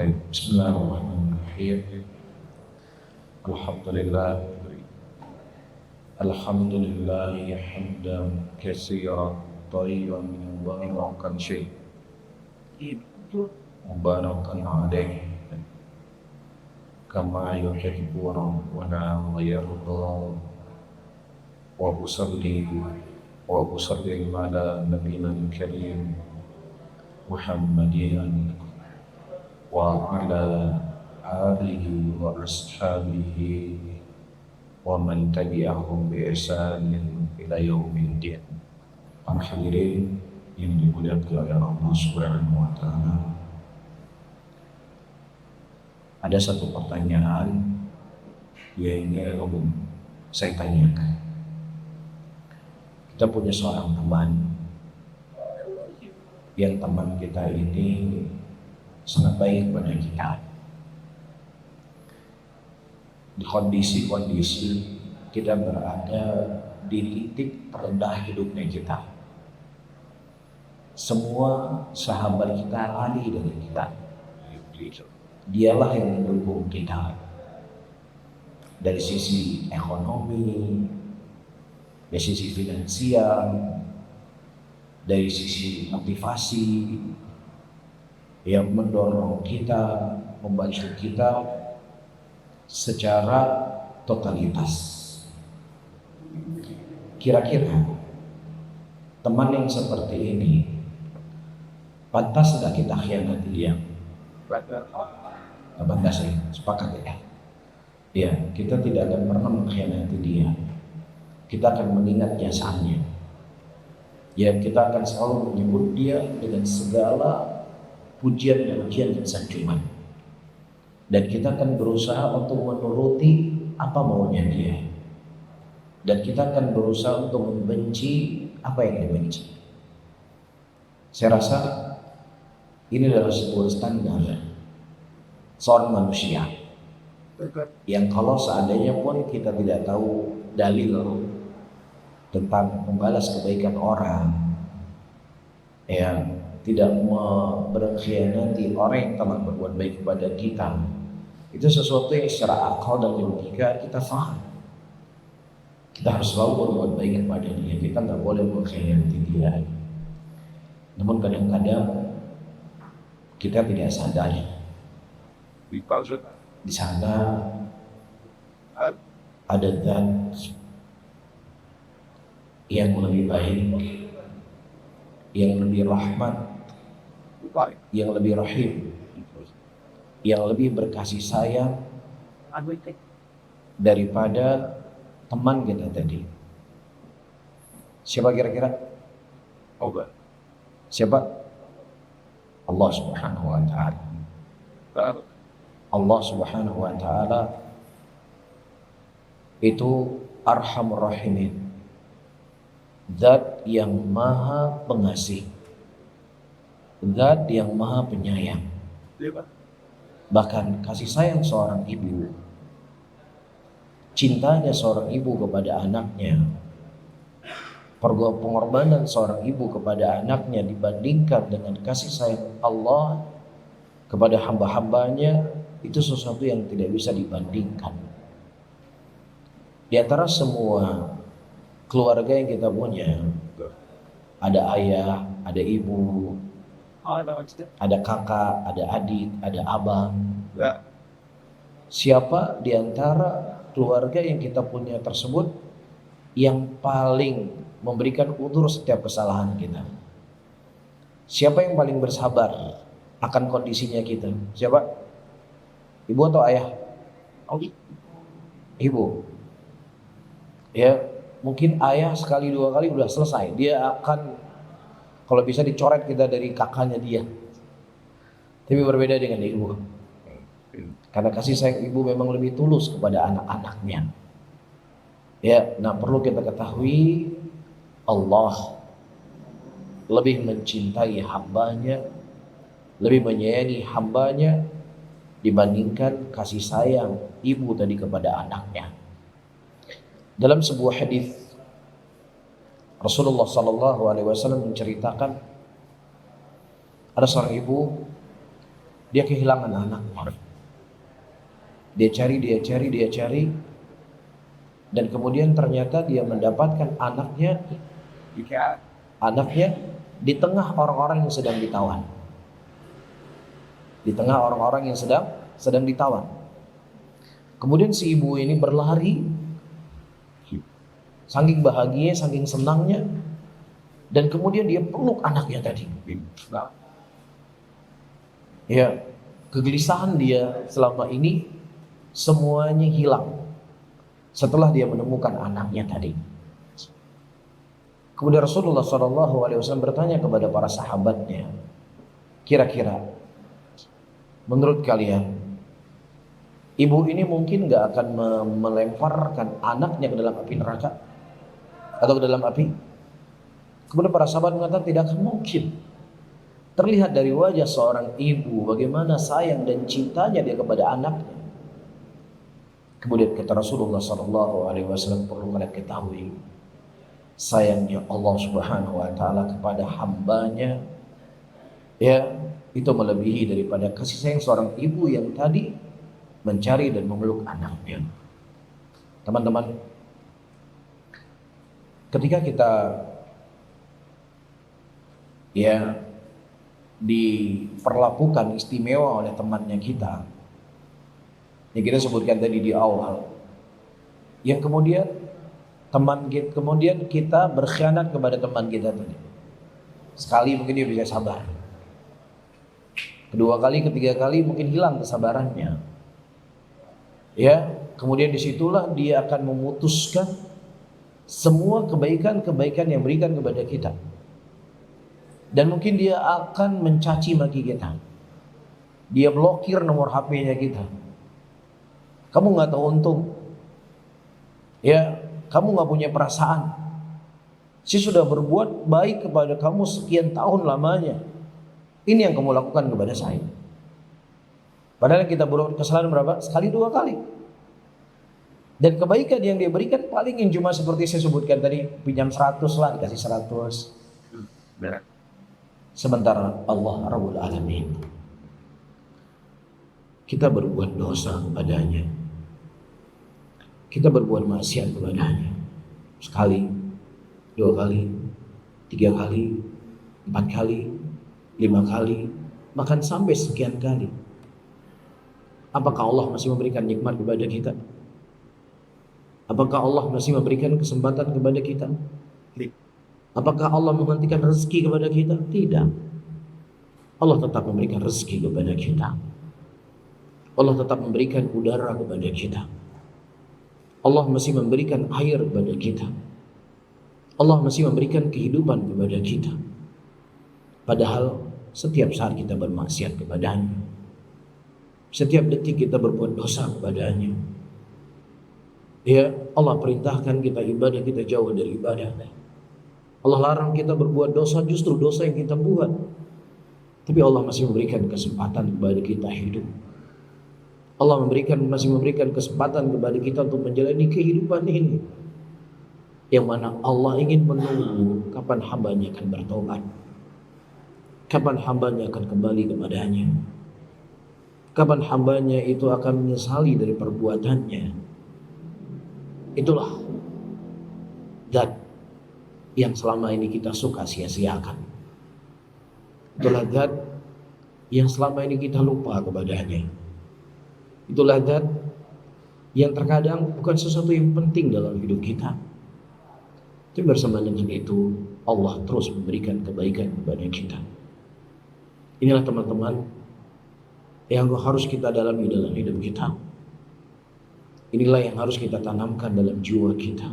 طيب بسم الله الرحمن الرحيم. الحمد لله حمدا كثيرا طيبا مباركا فيه مباركا عليه كما يحب ربنا ويرضى وأصلي على نبينا الكريم محمد وعلى آله وأصحابه ومن تبعهم بإحسان إلى يوم الدين. Para hadirin yang dimuliakan oleh Allah Subhanahu wa taala. Ada satu pertanyaan yang ingin saya tanyakan. Kita punya seorang teman, yang teman kita ini sangat baik pada kita. Di kondisi-kondisi kita berada di titik terendah hidupnya kita, semua sahabat kita lari dari kita. Dialah yang mendukung kita dari sisi ekonomi, dari sisi finansial, dari sisi motivasi, yang mendorong kita, membantu kita secara totalitas. Kira-kira teman yang seperti ini pantas tidak kita khianati dia? Pantas ya, sepakat ya? Ya, kita tidak akan pernah mengkhianati dia. Kita akan mengingat jasanya. Ya, kita akan selalu menyebut dia dengan segala pujian dan sanjungan. Dan kita akan berusaha untuk menuruti apa maunya dia. Dan kita akan berusaha untuk membenci apa yang dibenci. Saya rasa ini adalah sebuah standar seorang manusia yang kalau seandainya pun kita tidak tahu dalil tentang membalas kebaikan orang, yang tidak berkhianati orang yang telah berbuat baik kepada kita, itu sesuatu yang secara akal dan logika kita paham. Kita harus selalu berbuat baik kepada dia, kita nggak boleh mengkhianati dia. Namun kadang-kadang kita tidak sadar di sana ada zat yang lebih baik, yang lebih rahmat, yang lebih rahim, yang lebih berkasih sayang daripada teman kita tadi. Siapa kira-kira? Siapa? Allah Subhanahu wa taala. Allah Subhanahu wa taala itu Arhamur Rahimin, Zat yang maha pengasih, Zat yang maha penyayang. Bahkan kasih sayang seorang ibu, cintanya seorang ibu kepada anaknya, pengorbanan seorang ibu kepada anaknya dibandingkan dengan kasih sayang Allah kepada hamba-hambanya, itu sesuatu yang tidak bisa dibandingkan. Di antara semua keluarga yang kita punya, ada ayah, ada ibu, ada kakak, ada adik, ada abang. Siapa di antara keluarga yang kita punya tersebut yang paling memberikan udzur setiap kesalahan kita? Siapa yang paling bersabar akan kondisinya kita? Siapa? Ibu atau ayah? Ibu. Ya, mungkin ayah sekali dua kali udah selesai. Dia akan, kalau bisa dicoret kita dari kakaknya dia. Tapi berbeda dengan ibu. Karena kasih sayang ibu memang lebih tulus kepada anak-anaknya. Ya, nah perlu kita ketahui Allah lebih mencintai hambanya, lebih menyayangi hambanya dibandingkan kasih sayang ibu tadi kepada anaknya. Dalam sebuah hadis Rasulullah SAW menceritakan ada seorang ibu Dia kehilangan anaknya. Dia cari, dan kemudian ternyata dia mendapatkan anaknya di tengah orang-orang yang sedang ditawan. Di tengah orang-orang yang sedang ditawan. Kemudian si ibu ini berlari, saking bahagianya, saking senangnya, dan kemudian dia peluk anaknya tadi. Ya, kegelisahan dia selama ini semuanya hilang setelah dia menemukan anaknya tadi. Kemudian Rasulullah SAW bertanya kepada para sahabatnya, kira-kira menurut kalian, ibu ini mungkin gak akan melemparkan anaknya ke dalam api neraka atau ke dalam api? Kemudian para sahabat mengatakan tidak akan mungkin. Terlihat dari wajah seorang ibu bagaimana sayang dan cintanya dia kepada anaknya. Kemudian kata Rasulullah SAW, perlu kalian ketahui, sayangnya Allah Subhanahu Wa Taala kepada hambanya, ya, itu melebihi daripada kasih sayang seorang ibu yang tadi mencari dan memeluk anaknya. Teman-teman, ketika kita ya diperlakukan istimewa oleh temannya kita, yang kita sebutkan tadi di awal, yang kemudian kita berkhianat kepada teman kita tadi. Sekali mungkin dia bisa sabar, kedua kali, ketiga kali mungkin hilang kesabarannya. Ya, kemudian disitulah dia akan memutuskan semua kebaikan-kebaikan yang berikan kepada kita. Dan mungkin dia akan mencaci maki kita. Dia blokir nomor HP-nya kita. Kamu nggak tahu untung. Ya, kamu nggak punya perasaan. Si sudah berbuat baik kepada kamu sekian tahun lamanya. Ini yang kamu lakukan kepada saya. Padahal kita berbuat kesalahan berapa? Sekali, dua kali. Dan kebaikan yang dia berikan paling yang cuma seperti saya sebutkan tadi, pinjam 100 lah, dikasih 100. Sementara Allah Rabbul Alamin, kita berbuat dosa kepadanya, kita berbuat maksiat kepadanya, sekali, dua kali, tiga kali, 4 kali, 5 kali, bahkan sampai sekian kali. Apakah Allah masih memberikan nikmat kepada kita? Apakah Allah masih memberikan kesempatan kepada kita? Apakah Allah menghentikan rezeki kepada kita? Tidak. Allah tetap memberikan rezeki kepada kita. Allah tetap memberikan udara kepada kita. Allah masih memberikan air kepada kita. Allah masih memberikan kehidupan kepada kita. Padahal setiap saat kita bermaksiat kepadanya. Setiap detik kita berbuat dosa kepadanya. Ya, Allah perintahkan kita ibadah, kita jauh dari ibadah. Allah larang kita berbuat dosa, justru dosa yang kita buat. Tapi Allah masih memberikan kesempatan kepada kita hidup. Allah masih memberikan kesempatan kepada kita untuk menjalani kehidupan ini. Yang mana Allah ingin menunggu kapan hambanya akan bertobat. Kapan hambanya akan kembali kepadanya. Kapan hambanya itu akan menyesali dari perbuatannya. Itulah zat yang selama ini kita suka sia-siakan. Itulah zat yang selama ini kita lupa kepadanya. Itulah zat yang terkadang bukan sesuatu yang penting dalam hidup kita. Tapi bersama dengan itu Allah terus memberikan kebaikan kepada kita. Inilah teman-teman yang harus kita dalami dalam hidup kita. Inilah yang harus kita tanamkan dalam jiwa kita.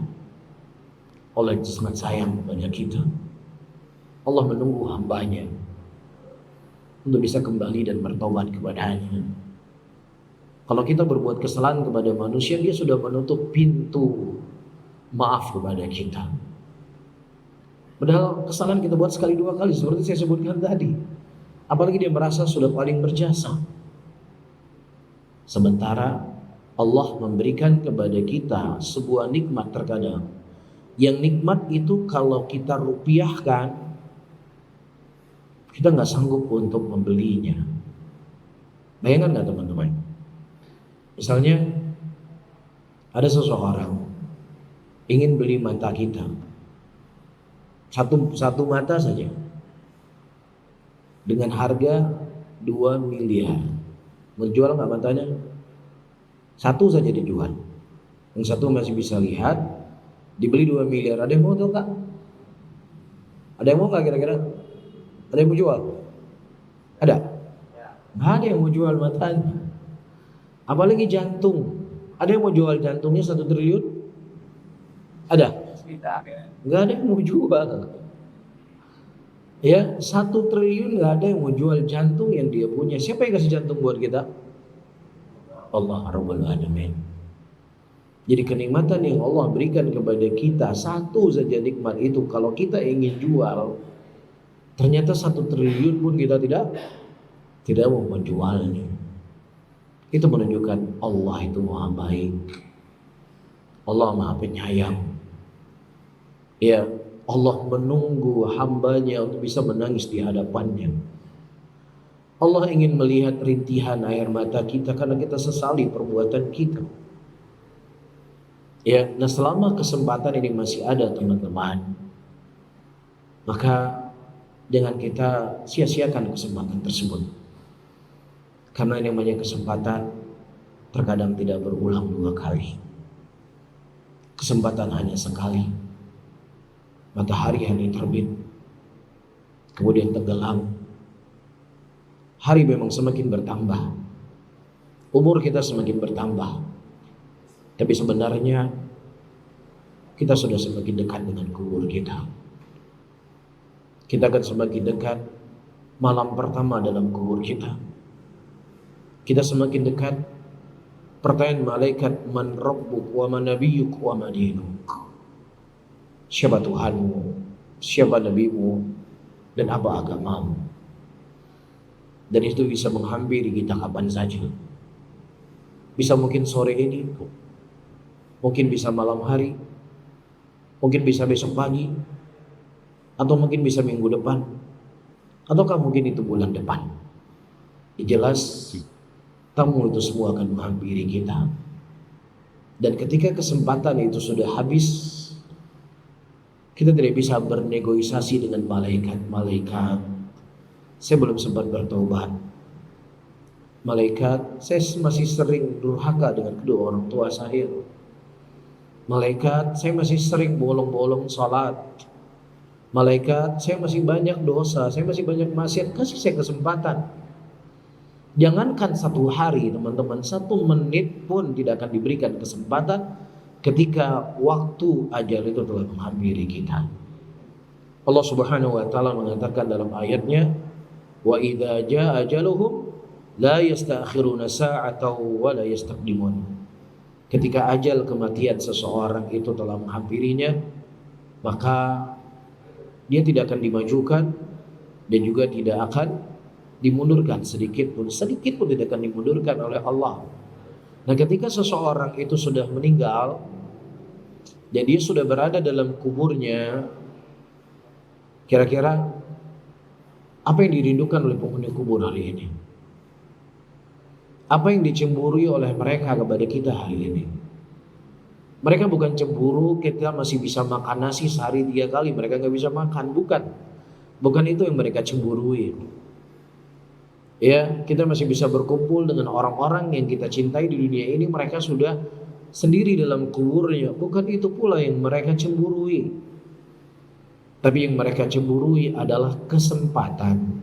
Allah sangat sayang kepada kita. Allah menunggu hambanya untuk bisa kembali dan bertobat kepadanya. Kalau kita berbuat kesalahan kepada manusia, dia sudah menutup pintu maaf kepada kita. Padahal kesalahan kita buat sekali dua kali, seperti saya sebutkan tadi. Apalagi dia merasa sudah paling berjasa. Sementara Allah memberikan kepada kita sebuah nikmat terkadang. Yang nikmat itu kalau kita rupiahkan, kita nggak sanggup untuk membelinya. Bayangkan nggak teman-teman? Misalnya ada seseorang ingin beli mata kita, satu mata saja, dengan harga 2 miliar. Menjual nggak matanya? Satu saja dijual. Yang satu masih bisa lihat, dibeli 2 miliar. Ada yang mau tuh kak? Ada yang mau nggak kira-kira? Ada yang mau jual? Ada? Nggak ada yang mau jual matanya. Apalagi jantung. Ada yang mau jual jantungnya 1 triliun? Ada? Nggak ada yang mau jual. Ya, 1 triliun nggak ada yang mau jual jantung yang dia punya. Siapa yang kasih jantung buat kita? Allah Rabbul Alamin. Jadi kenikmatan yang Allah berikan kepada kita, satu saja nikmat itu, kalau kita ingin jual, ternyata 1 triliun pun kita tidak mau menjualnya. Itu menunjukkan Allah itu maha baik, Allah maha penyayang. Ya, Allah menunggu hambanya untuk bisa menangis di hadapannya. Allah ingin melihat rintihan air mata kita karena kita sesali perbuatan kita. Ya, nah selama kesempatan ini masih ada teman-teman, maka jangan kita sia-siakan kesempatan tersebut. Karena yang namanya kesempatan terkadang tidak berulang 2 kali. Kesempatan hanya sekali. Matahari hanya terbit, kemudian tenggelam. Hari memang semakin bertambah, umur kita semakin bertambah, tapi sebenarnya kita sudah semakin dekat dengan kubur kita. Kita akan semakin dekat malam pertama dalam kubur kita. Kita semakin dekat pertanyaan malaikat, man rabbuk wa man nabiyyuk wa ma dinuk. Siapa Tuhanmu, siapa nabimu, dan apa agamamu. Dan itu bisa menghampiri kita kapan saja. Bisa mungkin sore ini, mungkin bisa malam hari, mungkin bisa besok pagi, atau mungkin bisa minggu depan, ataukah mungkin itu bulan depan. Jelas tamu itu semua akan menghampiri kita. Dan ketika kesempatan itu sudah habis, kita tidak bisa bernegosiasi dengan malaikat. Saya belum sempat bertobat. Malaikat, saya masih sering durhaka dengan kedua orang tua saya. Malaikat, saya masih sering bolong-bolong salat. Malaikat, saya masih banyak dosa, saya masih banyak maksiat. Kasih saya kesempatan. Jangankan 1 hari teman-teman, 1 menit pun tidak akan diberikan kesempatan ketika waktu ajal itu telah menghampiri kita. Allah Subhanahu wa taala mengatakan dalam ayatnya, wa idza jaa ajaluhum la yasta'khiruna sa'atan wa la yastaqdimun. Ketika ajal kematian seseorang itu telah menghampirinya, maka dia tidak akan dimajukan dan juga tidak akan dimundurkan sedikit pun tidak akan dimundurkan oleh Allah. Nah, ketika seseorang itu sudah meninggal dan dia sudah berada dalam kuburnya, kira-kira apa yang dirindukan oleh penghuni kubur hari ini? Apa yang dicemburui oleh mereka kepada kita hari ini? Mereka bukan cemburu kita masih bisa makan nasi sehari 3 kali, mereka nggak bisa makan, bukan itu yang mereka cemburui. Ya, kita masih bisa berkumpul dengan orang-orang yang kita cintai di dunia ini, mereka sudah sendiri dalam kuburnya, bukan itu pula yang mereka cemburui. Tapi yang mereka cemburui adalah kesempatan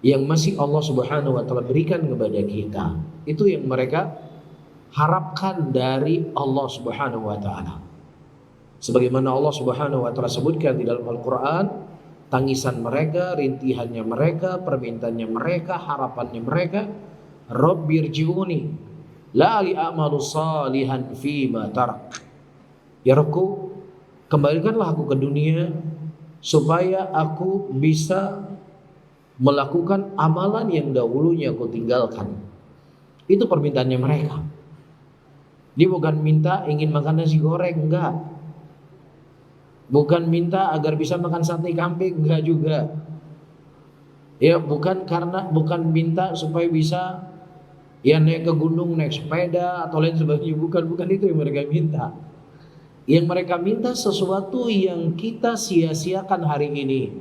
yang masih Allah Subhanahu wa taala berikan kepada kita. Itu yang mereka harapkan dari Allah Subhanahu wa taala. Sebagaimana Allah Subhanahu wa taala sebutkan di dalam Al-Qur'an, tangisan mereka, rintihannya mereka, permintaannya mereka, harapannya mereka, Rabbirji'uni la li a'malu salihan fima tarak. Ya Rabbku, kembalikanlah aku ke dunia supaya aku bisa melakukan amalan yang dahulunya aku tinggalkan. Itu permintaannya mereka. Dia bukan minta ingin makan nasi goreng, enggak. Bukan minta agar bisa makan sate kambing, enggak juga. Ya, bukan minta supaya bisa Ya naik ke gunung, naik sepeda atau lain sebagainya, bukan itu yang mereka minta. Yang mereka minta sesuatu yang kita sia-siakan hari ini.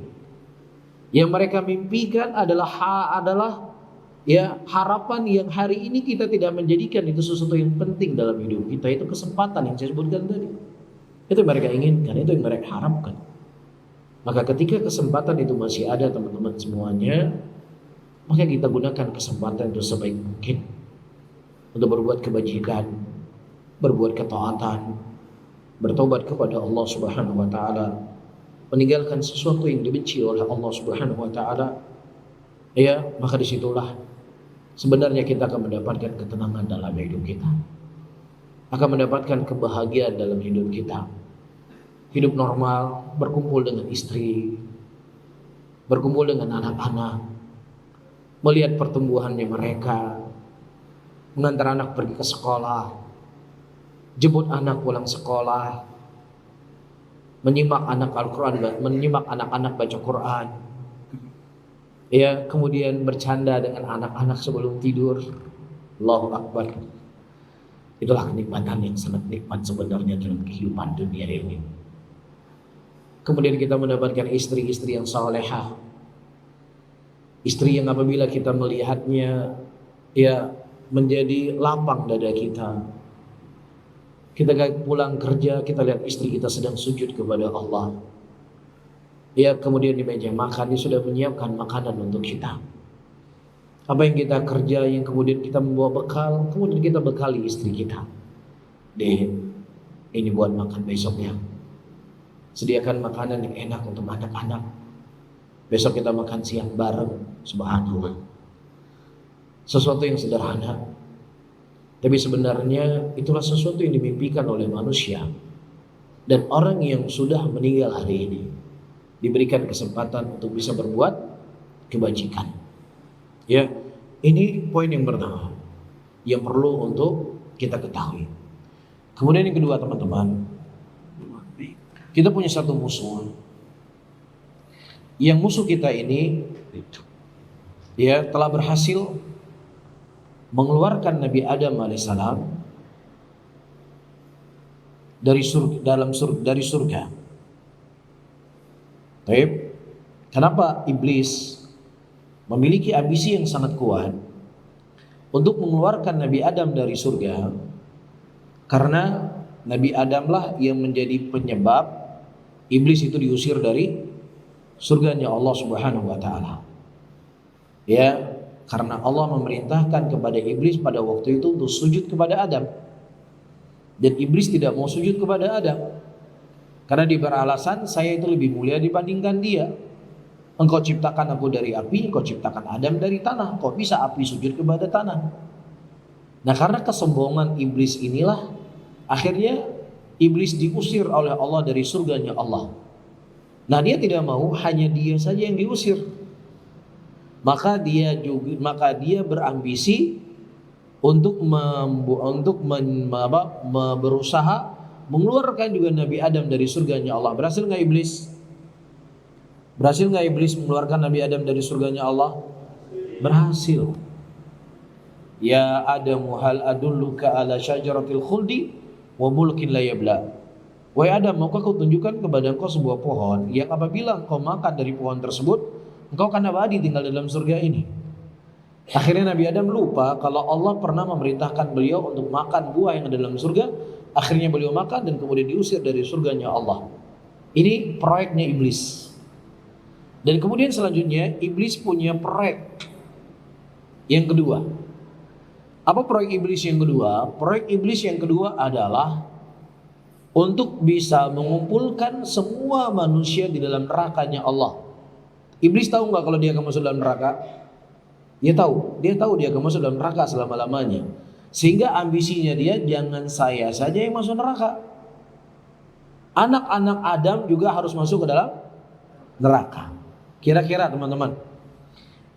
Yang mereka mimpikan adalah ya harapan yang hari ini kita tidak menjadikan itu sesuatu yang penting dalam hidup kita. Itu kesempatan yang saya sebutkan tadi. Itu yang mereka inginkan, itu yang mereka harapkan. Maka ketika kesempatan itu masih ada teman-teman semuanya, maka kita gunakan kesempatan itu sebaik mungkin untuk berbuat kebajikan, berbuat ketaatan, bertobat kepada Allah Subhanahu wa taala, meninggalkan sesuatu yang dibenci oleh Allah Subhanahu wa taala. Ya, maka disitulah sebenarnya kita akan mendapatkan ketenangan dalam hidup kita. Akan mendapatkan kebahagiaan dalam hidup kita. Hidup normal, berkumpul dengan istri, berkumpul dengan anak-anak, melihat pertumbuhannya mereka, mengantar anak pergi ke sekolah, jemput anak pulang sekolah, menyimak anak Al-Quran, menyimak anak-anak baca Quran, ya, kemudian bercanda dengan anak-anak sebelum tidur. Allahu Akbar. Itulah kenikmatan yang sangat nikmat sebenarnya dalam kehidupan dunia ini. Kemudian kita mendapatkan istri-istri yang salehah, istri yang apabila kita melihatnya, ya, menjadi lapang dada kita. Kita pulang kerja, kita lihat istri kita sedang sujud kepada Allah. Ya, kemudian di meja makan dia sudah menyiapkan makanan untuk kita. Apa yang kita kerja, yang kemudian kita membawa bekal, kemudian kita bekali istri kita. Deh, ini buat makan besoknya. Sediakan makanan yang enak untuk anak-anak. Besok kita makan siang bareng. Subhanallah. Sesuatu yang sederhana, tapi sebenarnya itulah sesuatu yang dimimpikan oleh manusia. Dan orang yang sudah meninggal hari ini diberikan kesempatan untuk bisa berbuat kebajikan. Ya, ini poin yang pertama yang perlu untuk kita ketahui. Kemudian yang kedua, teman-teman, kita punya satu musuh. Yang musuh kita ini, ya, telah berhasil mengeluarkan Nabi Adam alaihissalam dari surga. Baik. Kenapa iblis memiliki ambisi yang sangat kuat untuk mengeluarkan Nabi Adam dari surga? Karena Nabi Adamlah yang menjadi penyebab iblis itu diusir dari surganya Allah Subhanahu wa taala. Ya, karena Allah memerintahkan kepada iblis pada waktu itu untuk sujud kepada Adam. Dan iblis tidak mau sujud kepada Adam. Karena dia beralasan, saya itu lebih mulia dibandingkan dia. Engkau ciptakan aku dari api, engkau ciptakan Adam dari tanah. Kok bisa api sujud kepada tanah? Nah, karena kesombongan iblis inilah, akhirnya iblis diusir oleh Allah dari surganya Allah. Nah, dia tidak mau hanya dia saja yang diusir. Maka dia berambisi untuk berusaha mengeluarkan juga Nabi Adam dari surganya Allah. Berhasil nggak iblis? Berhasil nggak iblis mengeluarkan Nabi Adam dari surganya Allah? Berhasil. Ya Adamu hal adulluka ala syajaratil khuldi wa mulkin la yabla. Wahai Adam, maukah kau tunjukkan kepada engkau sebuah pohon yang apabila engkau makan dari pohon tersebut, engkau akan abadi tinggal dalam surga ini. Akhirnya Nabi Adam lupa kalau Allah pernah memerintahkan beliau untuk makan buah yang ada dalam surga. Akhirnya beliau makan dan kemudian diusir dari surganya Allah. Ini proyeknya iblis. Dan kemudian selanjutnya iblis punya proyek yang kedua. Apa proyek iblis yang kedua? Proyek iblis yang kedua adalah untuk bisa mengumpulkan semua manusia di dalam nerakanya Allah. Iblis tahu nggak kalau dia akan masuk dalam neraka? Dia tahu dia akan masuk dalam neraka selama-lamanya. Sehingga ambisinya dia, jangan saya saja yang masuk neraka. Anak-anak Adam juga harus masuk ke dalam neraka. Kira-kira teman-teman,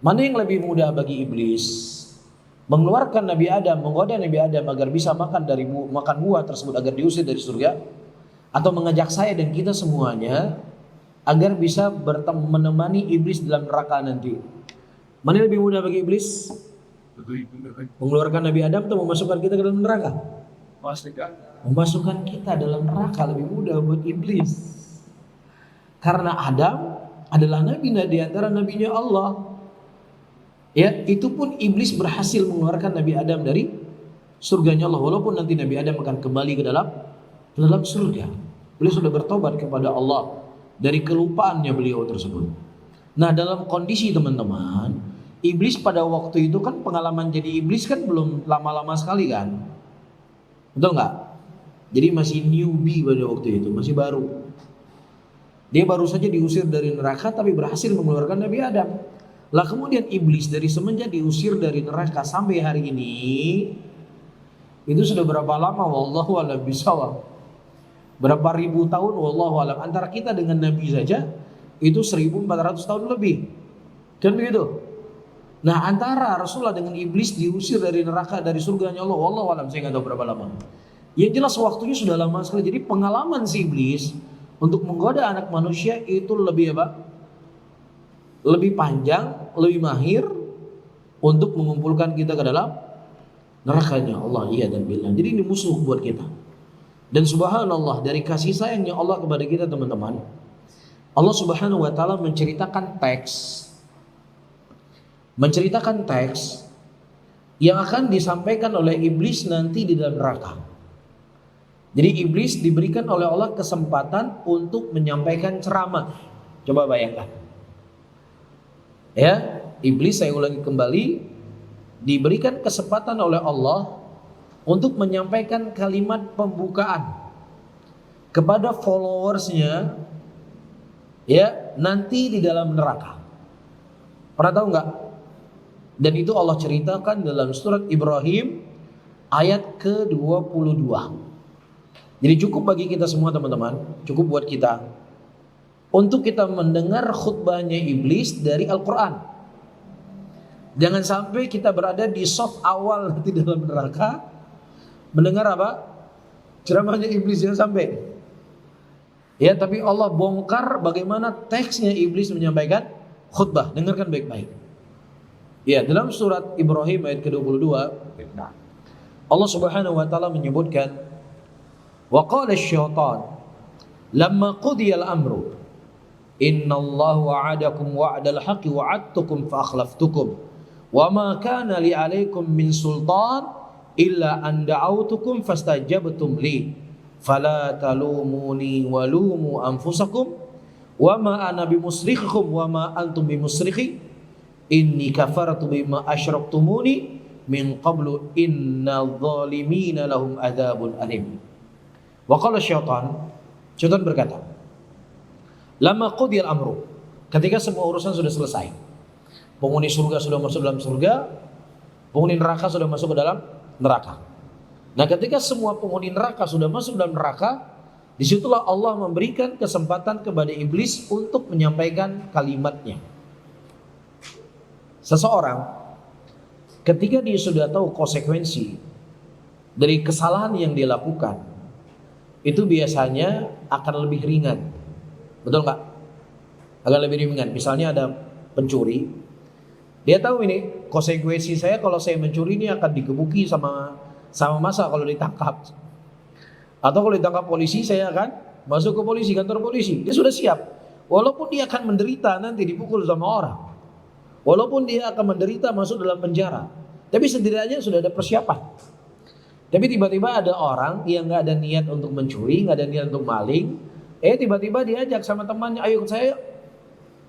mana yang lebih mudah bagi iblis? Mengeluarkan Nabi Adam, menggoda Nabi Adam agar bisa makan buah tersebut agar diusir dari surga, atau mengajak saya dan kita semuanya agar bisa menemani iblis dalam neraka nanti? Mana yang lebih mudah bagi iblis? Mengeluarkan Nabi Adam atau memasukkan kita ke dalam neraka? Pastikan. Memasukkan kita dalam neraka lebih mudah buat iblis. Karena Adam adalah nabi di antara nabinya Allah. Ya, itu pun iblis berhasil mengeluarkan Nabi Adam dari surganya Allah, walaupun nanti Nabi Adam akan kembali ke dalam surga. Beliau sudah bertobat kepada Allah dari kelupaannya beliau tersebut. Nah, dalam kondisi teman-teman, iblis pada waktu itu kan pengalaman jadi iblis kan belum lama-lama sekali kan, betul nggak? Jadi masih newbie pada waktu itu, masih baru. Dia baru saja diusir dari neraka tapi berhasil mengeluarkan Nabi Adam. Lah kemudian iblis dari semenjak diusir dari neraka sampai hari ini, itu sudah berapa lama? Wallahu a'lam bishawab. Berapa ribu tahun? Wallahu a'lam. Antara kita dengan Nabi saja itu 1400 tahun lebih. Kan begitu? Nah, antara Rasulullah dengan iblis diusir dari neraka, dari surganya Allah, wallahu a'lam, saya nggak tahu berapa lama. Yang jelas waktunya sudah lama sekali. Jadi pengalaman si iblis untuk menggoda anak manusia itu lebih apa? Lebih panjang, lebih mahir untuk mengumpulkan kita ke dalam nerakanya Allah. Iya dan billah. Jadi ini musuh buat kita. Dan subhanallah, dari kasih sayangnya Allah kepada kita teman-teman, Allah subhanahu wa ta'ala menceritakan teks yang akan disampaikan oleh iblis nanti di dalam neraka. Jadi iblis diberikan oleh Allah kesempatan untuk menyampaikan ceramah. Coba bayangkan. Ya, iblis, saya ulangi kembali, diberikan kesempatan oleh Allah untuk menyampaikan kalimat pembukaan kepada followersnya, ya, nanti di dalam neraka. Pernah tahu nggak? Dan itu Allah ceritakan dalam surat Ibrahim ayat ke-22. Jadi cukup bagi kita semua teman-teman, cukup buat kita untuk kita mendengar khutbahnya iblis dari Al-Quran. Jangan sampai kita berada di soft awal nanti dalam neraka, mendengar apa? Ceramahnya iblis, jangan sampai. Ya, tapi Allah bongkar bagaimana teksnya iblis menyampaikan khutbah. Dengarkan baik-baik. Ya, dalam surat Ibrahim ayat ke-22, Allah Subhanahu wa taala menyebutkan, wa qala asy-syaitan lamma qudiya al-amru innallaha wa'adakum wa'dal haqqi wa'adtukum fa akhlaftukum wa ma kana li 'alaikum min sultan illa an da'awtukum fastajabtum li fala talumuni walumu anfusakum wa ma ana bimusrikhikum wa ma antum bimusrikhi inni kafartu bima asyraktumuni min qablu innal zalimina lahum adzabun alim. Wa qala syaitan berkata, lama qudiyal amru, ketika semua urusan sudah selesai, penghuni surga sudah masuk dalam surga, penghuni neraka sudah masuk ke dalam neraka. Nah, ketika semua penghuni neraka sudah masuk dalam neraka, disitulah Allah memberikan kesempatan kepada iblis untuk menyampaikan kalimatnya. Seseorang ketika dia sudah tahu konsekuensi dari kesalahan yang dia lakukan, itu biasanya akan lebih ringan. Betul nggak? Agak lebih ringan. Misalnya ada pencuri, dia tahu ini konsekuensi saya kalau saya mencuri ini akan digebuki sama massa kalau ditangkap. Atau kalau ditangkap polisi saya akan masuk ke polisi, kantor polisi. Dia sudah siap. Walaupun dia akan menderita nanti dipukul sama orang, walaupun dia akan menderita masuk dalam penjara, tapi setidaknya sudah ada persiapan. Tapi tiba-tiba ada orang yang nggak ada niat untuk mencuri, nggak ada niat untuk maling. Tiba-tiba diajak sama temannya, ayo ikut saya.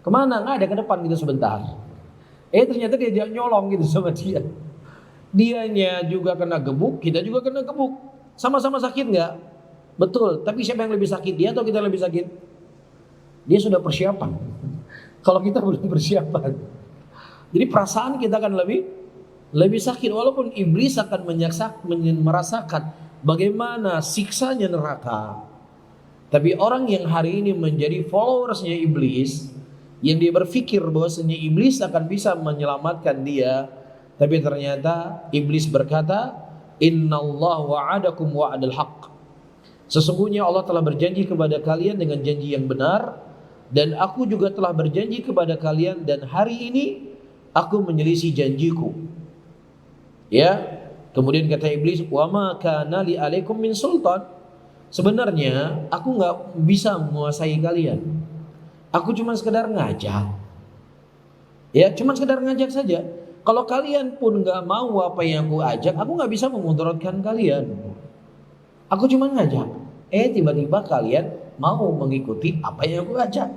Kemana? Nggak ada, ke depan gitu sebentar. Ternyata dia nyolong gitu sama dia. Dianya juga kena gebuk, kita juga kena gebuk. Sama-sama sakit nggak? Betul. Tapi siapa yang lebih sakit, dia atau kita lebih sakit? Dia sudah persiapan. Kalau kita belum persiapan, jadi perasaan kita akan lebih sakit. Walaupun iblis akan merasakan bagaimana siksanya neraka. Tapi orang yang hari ini menjadi followersnya iblis, yang dia berpikir bahwasanya iblis akan bisa menyelamatkan dia, tapi ternyata iblis berkata, innallaha wa'adakum wa'dal haqq. Sesungguhnya Allah telah berjanji kepada kalian dengan janji yang benar, dan aku juga telah berjanji kepada kalian, dan hari ini aku menyelisih janjiku. Ya, kemudian kata iblis, "Wa ma kana li alaikum min sultan." Sebenarnya aku nggak bisa menguasai kalian. Aku cuma sekedar ngajak. Ya, cuma sekedar ngajak saja. Kalau kalian pun nggak mau apa yang aku ajak, aku nggak bisa memudaratkan kalian. Aku cuma ngajak. Tiba-tiba kalian mau mengikuti apa yang aku ajak.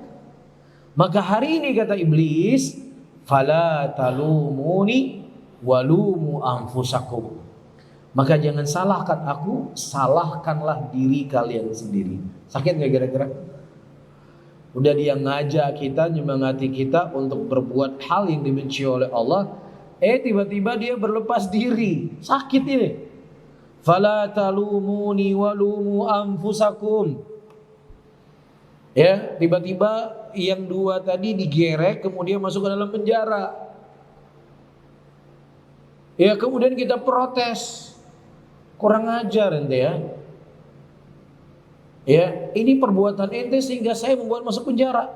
Maka hari ini kata iblis, "Fala talumuni walumu anfusakum." Maka jangan salahkan aku, salahkanlah diri kalian sendiri. Sakit nggak kira-kira? Udah dia ngajak kita, nyemangati kita untuk berbuat hal yang dibenci oleh Allah, tiba-tiba dia berlepas diri. Sakit ini. Fala talumuni walumu anfusakum. Ya, tiba-tiba yang dua tadi digerek, kemudian masuk ke dalam penjara. Ya, kemudian kita protes. Kurang ajar ente ya. Ya, ini perbuatan ente sehingga saya membuat masuk penjara.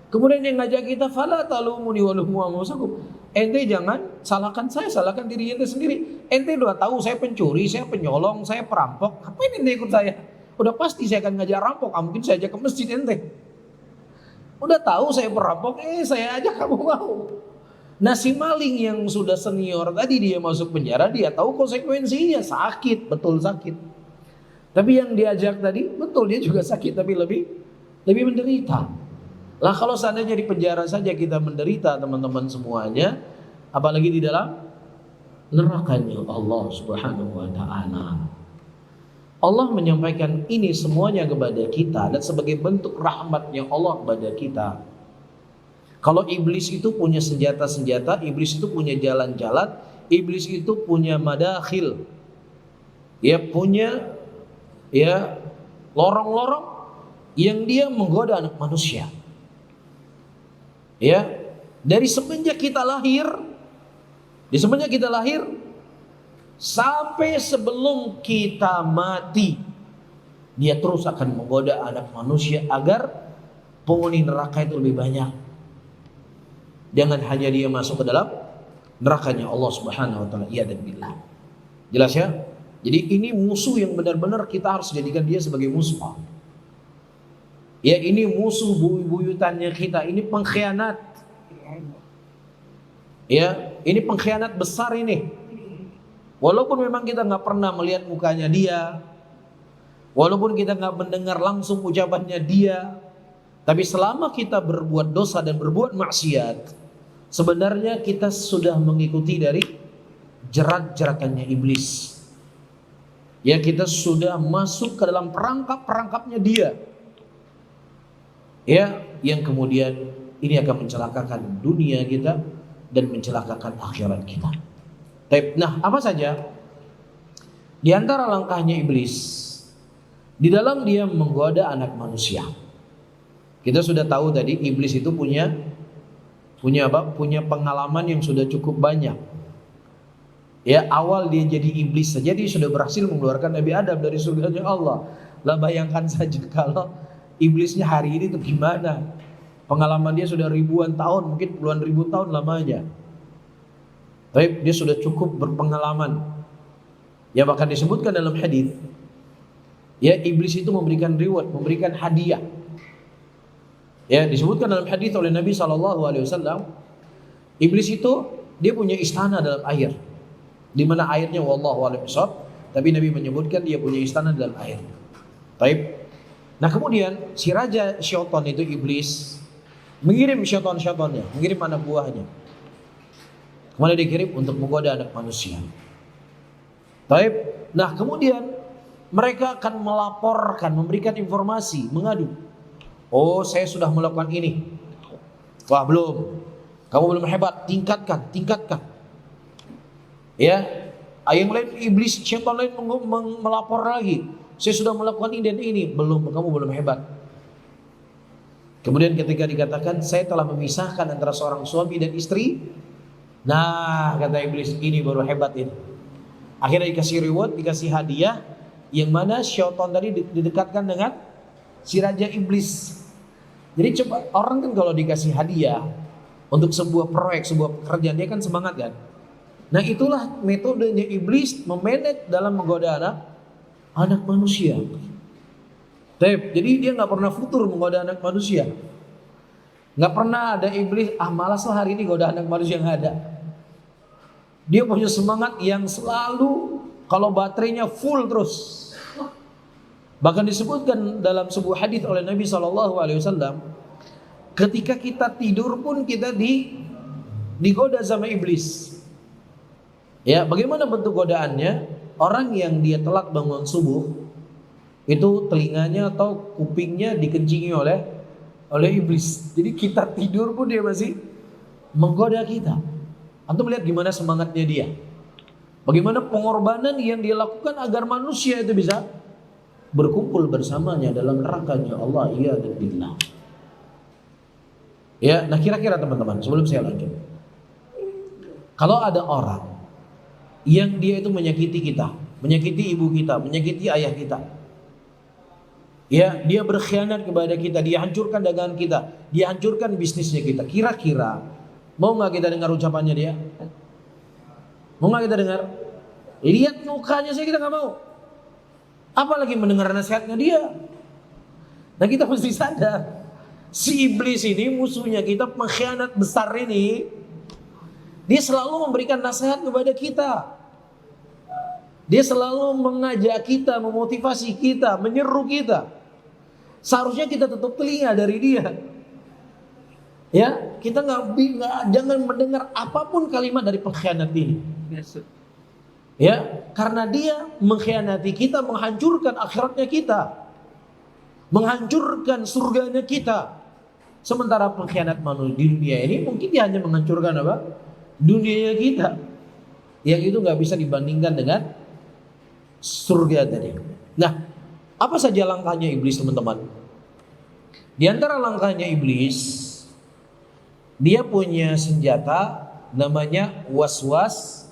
Kemudian yang ngajak kita, "Fala talumuni walumu anfusakum." Ente jangan salahkan saya, salahkan diri ente sendiri. Ente udah tahu saya pencuri, saya penyolong, saya perampok. Ngapain ente ikut saya? Udah pasti saya akan ngajak rampok. Mungkin saya ajak ke masjid ente. Udah tahu saya perampok, saya ajak kamu mau. Nah, si maling yang sudah senior tadi dia masuk penjara, dia tahu konsekuensinya, sakit, betul sakit. Tapi yang diajak tadi, betul dia juga sakit, tapi lebih menderita. Lah kalau seandainya di penjara saja kita menderita teman-teman semuanya, apalagi di dalam nerakanya Allah Subhanahu wa taala. Allah menyampaikan ini semuanya kepada kita dan sebagai bentuk rahmatnya Allah kepada kita. Kalau iblis itu punya senjata-senjata, iblis itu punya jalan-jalan, iblis itu punya madakhil. Ya punya lorong-lorong yang dia menggoda anak manusia. Ya, dari semenjak kita lahir, sampai sebelum kita mati, dia terus akan menggoda anak manusia agar penghuni neraka itu lebih banyak. Jangan hanya dia masuk ke dalam nerakanya Allah Subhanahu wa taala. Iya dan billah. Jelas ya? Jadi ini musuh yang benar-benar kita harus jadikan dia sebagai musuh. Ya, ini musuh buyut-buyutannya kita, ini pengkhianat. Ya, ini pengkhianat besar ini. Walaupun memang kita nggak pernah melihat mukanya dia, walaupun kita nggak mendengar langsung ucapannya dia, tapi selama kita berbuat dosa dan berbuat maksiat, sebenarnya kita sudah mengikuti dari jerat-jeratannya iblis. Ya, kita sudah masuk ke dalam perangkap-perangkapnya dia. Ya, yang kemudian ini akan mencelakakan dunia kita dan mencelakakan akhirat kita. Nah, apa saja di antara langkahnya iblis di dalam dia menggoda anak manusia? Kita sudah tahu tadi iblis itu punya apa? Punya pengalaman yang sudah cukup banyak. Ya, awal dia jadi iblis saja dia sudah berhasil mengeluarkan Nabi Adam dari surganya Allah. Lah bayangkan saja kalau iblisnya hari ini itu gimana? Pengalaman dia sudah ribuan tahun, mungkin puluhan ribu tahun lamanya. Baik, dia sudah cukup berpengalaman. Ya, bahkan disebutkan dalam hadis, ya iblis itu memberikan reward, memberikan hadiah. Ya, disebutkan dalam hadis oleh Nabi SAW, iblis itu dia punya istana dalam air, di mana airnya wallahu a'lam bishawab, tapi Nabi menyebutkan dia punya istana dalam air. Baik. Nah, kemudian si raja syaitan itu iblis mengirim syaitan-syaitannya, mengirim anak buahnya. Kemudian dikirim untuk menggoda anak manusia. Baik. Nah, kemudian mereka akan melaporkan, memberikan informasi, mengadu. Oh, saya sudah melakukan ini. Wah, belum. Kamu belum hebat, tingkatkan. Ya, yang lain iblis, syaitan lain melapor lagi. Saya sudah melakukan ini dan ini, belum, kamu belum hebat. Kemudian ketika dikatakan saya telah memisahkan antara seorang suami dan istri, nah kata iblis, ini baru hebat ini. Akhirnya dikasih reward, dikasih hadiah, yang mana syaitan tadi didekatkan dengan si raja iblis. Jadi coba orang kan kalau dikasih hadiah untuk sebuah proyek, sebuah pekerjaan, dia kan semangat kan? Nah itulah metodenya iblis memanage dalam menggoda anak manusia. Jadi dia nggak pernah futur menggoda anak manusia. Nggak pernah ada iblis, malas lah hari ini goda anak manusia, nggak ada. Dia punya semangat yang selalu kalau baterainya full terus. Bahkan disebutkan dalam sebuah hadis oleh Nabi SAW, ketika kita tidur pun kita digoda sama iblis. Ya, bagaimana bentuk godaannya? Orang yang dia telat bangun subuh, itu telinganya atau kupingnya dikencingi oleh iblis. Jadi kita tidur pun dia masih menggoda kita. Antum melihat gimana semangatnya dia. Bagaimana pengorbanan yang dia lakukan agar manusia itu bisa berkumpul bersamanya dalam nerakanya Allah. Iya dan billah. Ya, nah kira-kira teman-teman, sebelum saya lanjut, kalau ada orang yang dia itu menyakiti kita, menyakiti ibu kita, menyakiti ayah kita, ya, dia berkhianat kepada kita, dia hancurkan dagangan kita, dia hancurkan bisnisnya kita. Kira-kira mau nggak kita dengar ucapannya dia? Mau nggak kita dengar? Lihat mukanya saja kita nggak mau. Apalagi mendengar nasihatnya dia. Nah kita mesti sadar, si iblis ini musuhnya kita, pengkhianat besar ini, dia selalu memberikan nasihat kepada kita. Dia selalu mengajak kita, memotivasi kita, menyeru kita. Seharusnya kita tutup telinga dari dia. Ya, kita jangan mendengar apapun kalimat dari pengkhianat ini. Ya, karena dia mengkhianati kita, menghancurkan akhiratnya kita, menghancurkan surganya kita. Sementara pengkhianat manusia di dunia ini mungkin dia hanya menghancurkan apa? Dunia kita. Yang itu nggak bisa dibandingkan dengan surga tadi. Nah, apa saja langkahnya iblis, teman-teman? Di antara langkahnya iblis, dia punya senjata namanya waswas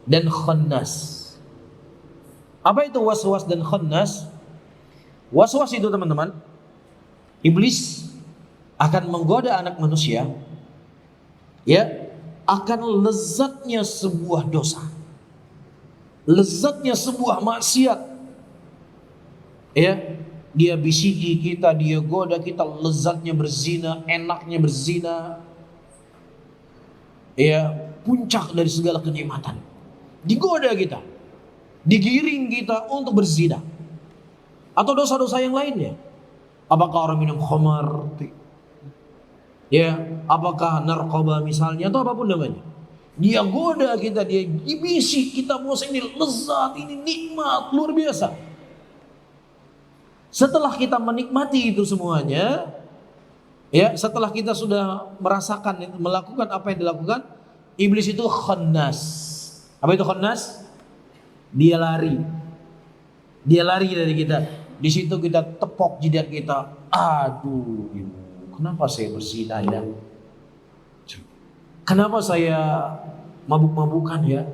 dan khannas. Apa itu waswas dan khannas? Waswas itu, teman-teman, iblis akan menggoda anak manusia, ya, akan lezatnya sebuah dosa, lezatnya sebuah maksiat. Ya, dia bisiki kita, dia goda kita, lezatnya berzina, enaknya berzina. Ya, puncak dari segala kenikmatan. Digoda kita, digiring kita untuk berzina. Atau dosa-dosa yang lainnya. Apakah orang minum khamar? Ya, apakah narkoba misalnya, atau apapun namanya. Dia goda kita, dia dibisi kita, merasa ini lezat, ini nikmat, luar biasa. Setelah kita menikmati itu semuanya, ya, setelah kita sudah merasakan, melakukan apa yang dilakukan, iblis itu khannas. Apa itu khannas? Dia lari. Dia lari dari kita. Di situ kita tepok jidat kita. Aduh, kenapa saya berzina ya? Kenapa saya mabuk-mabukan ya?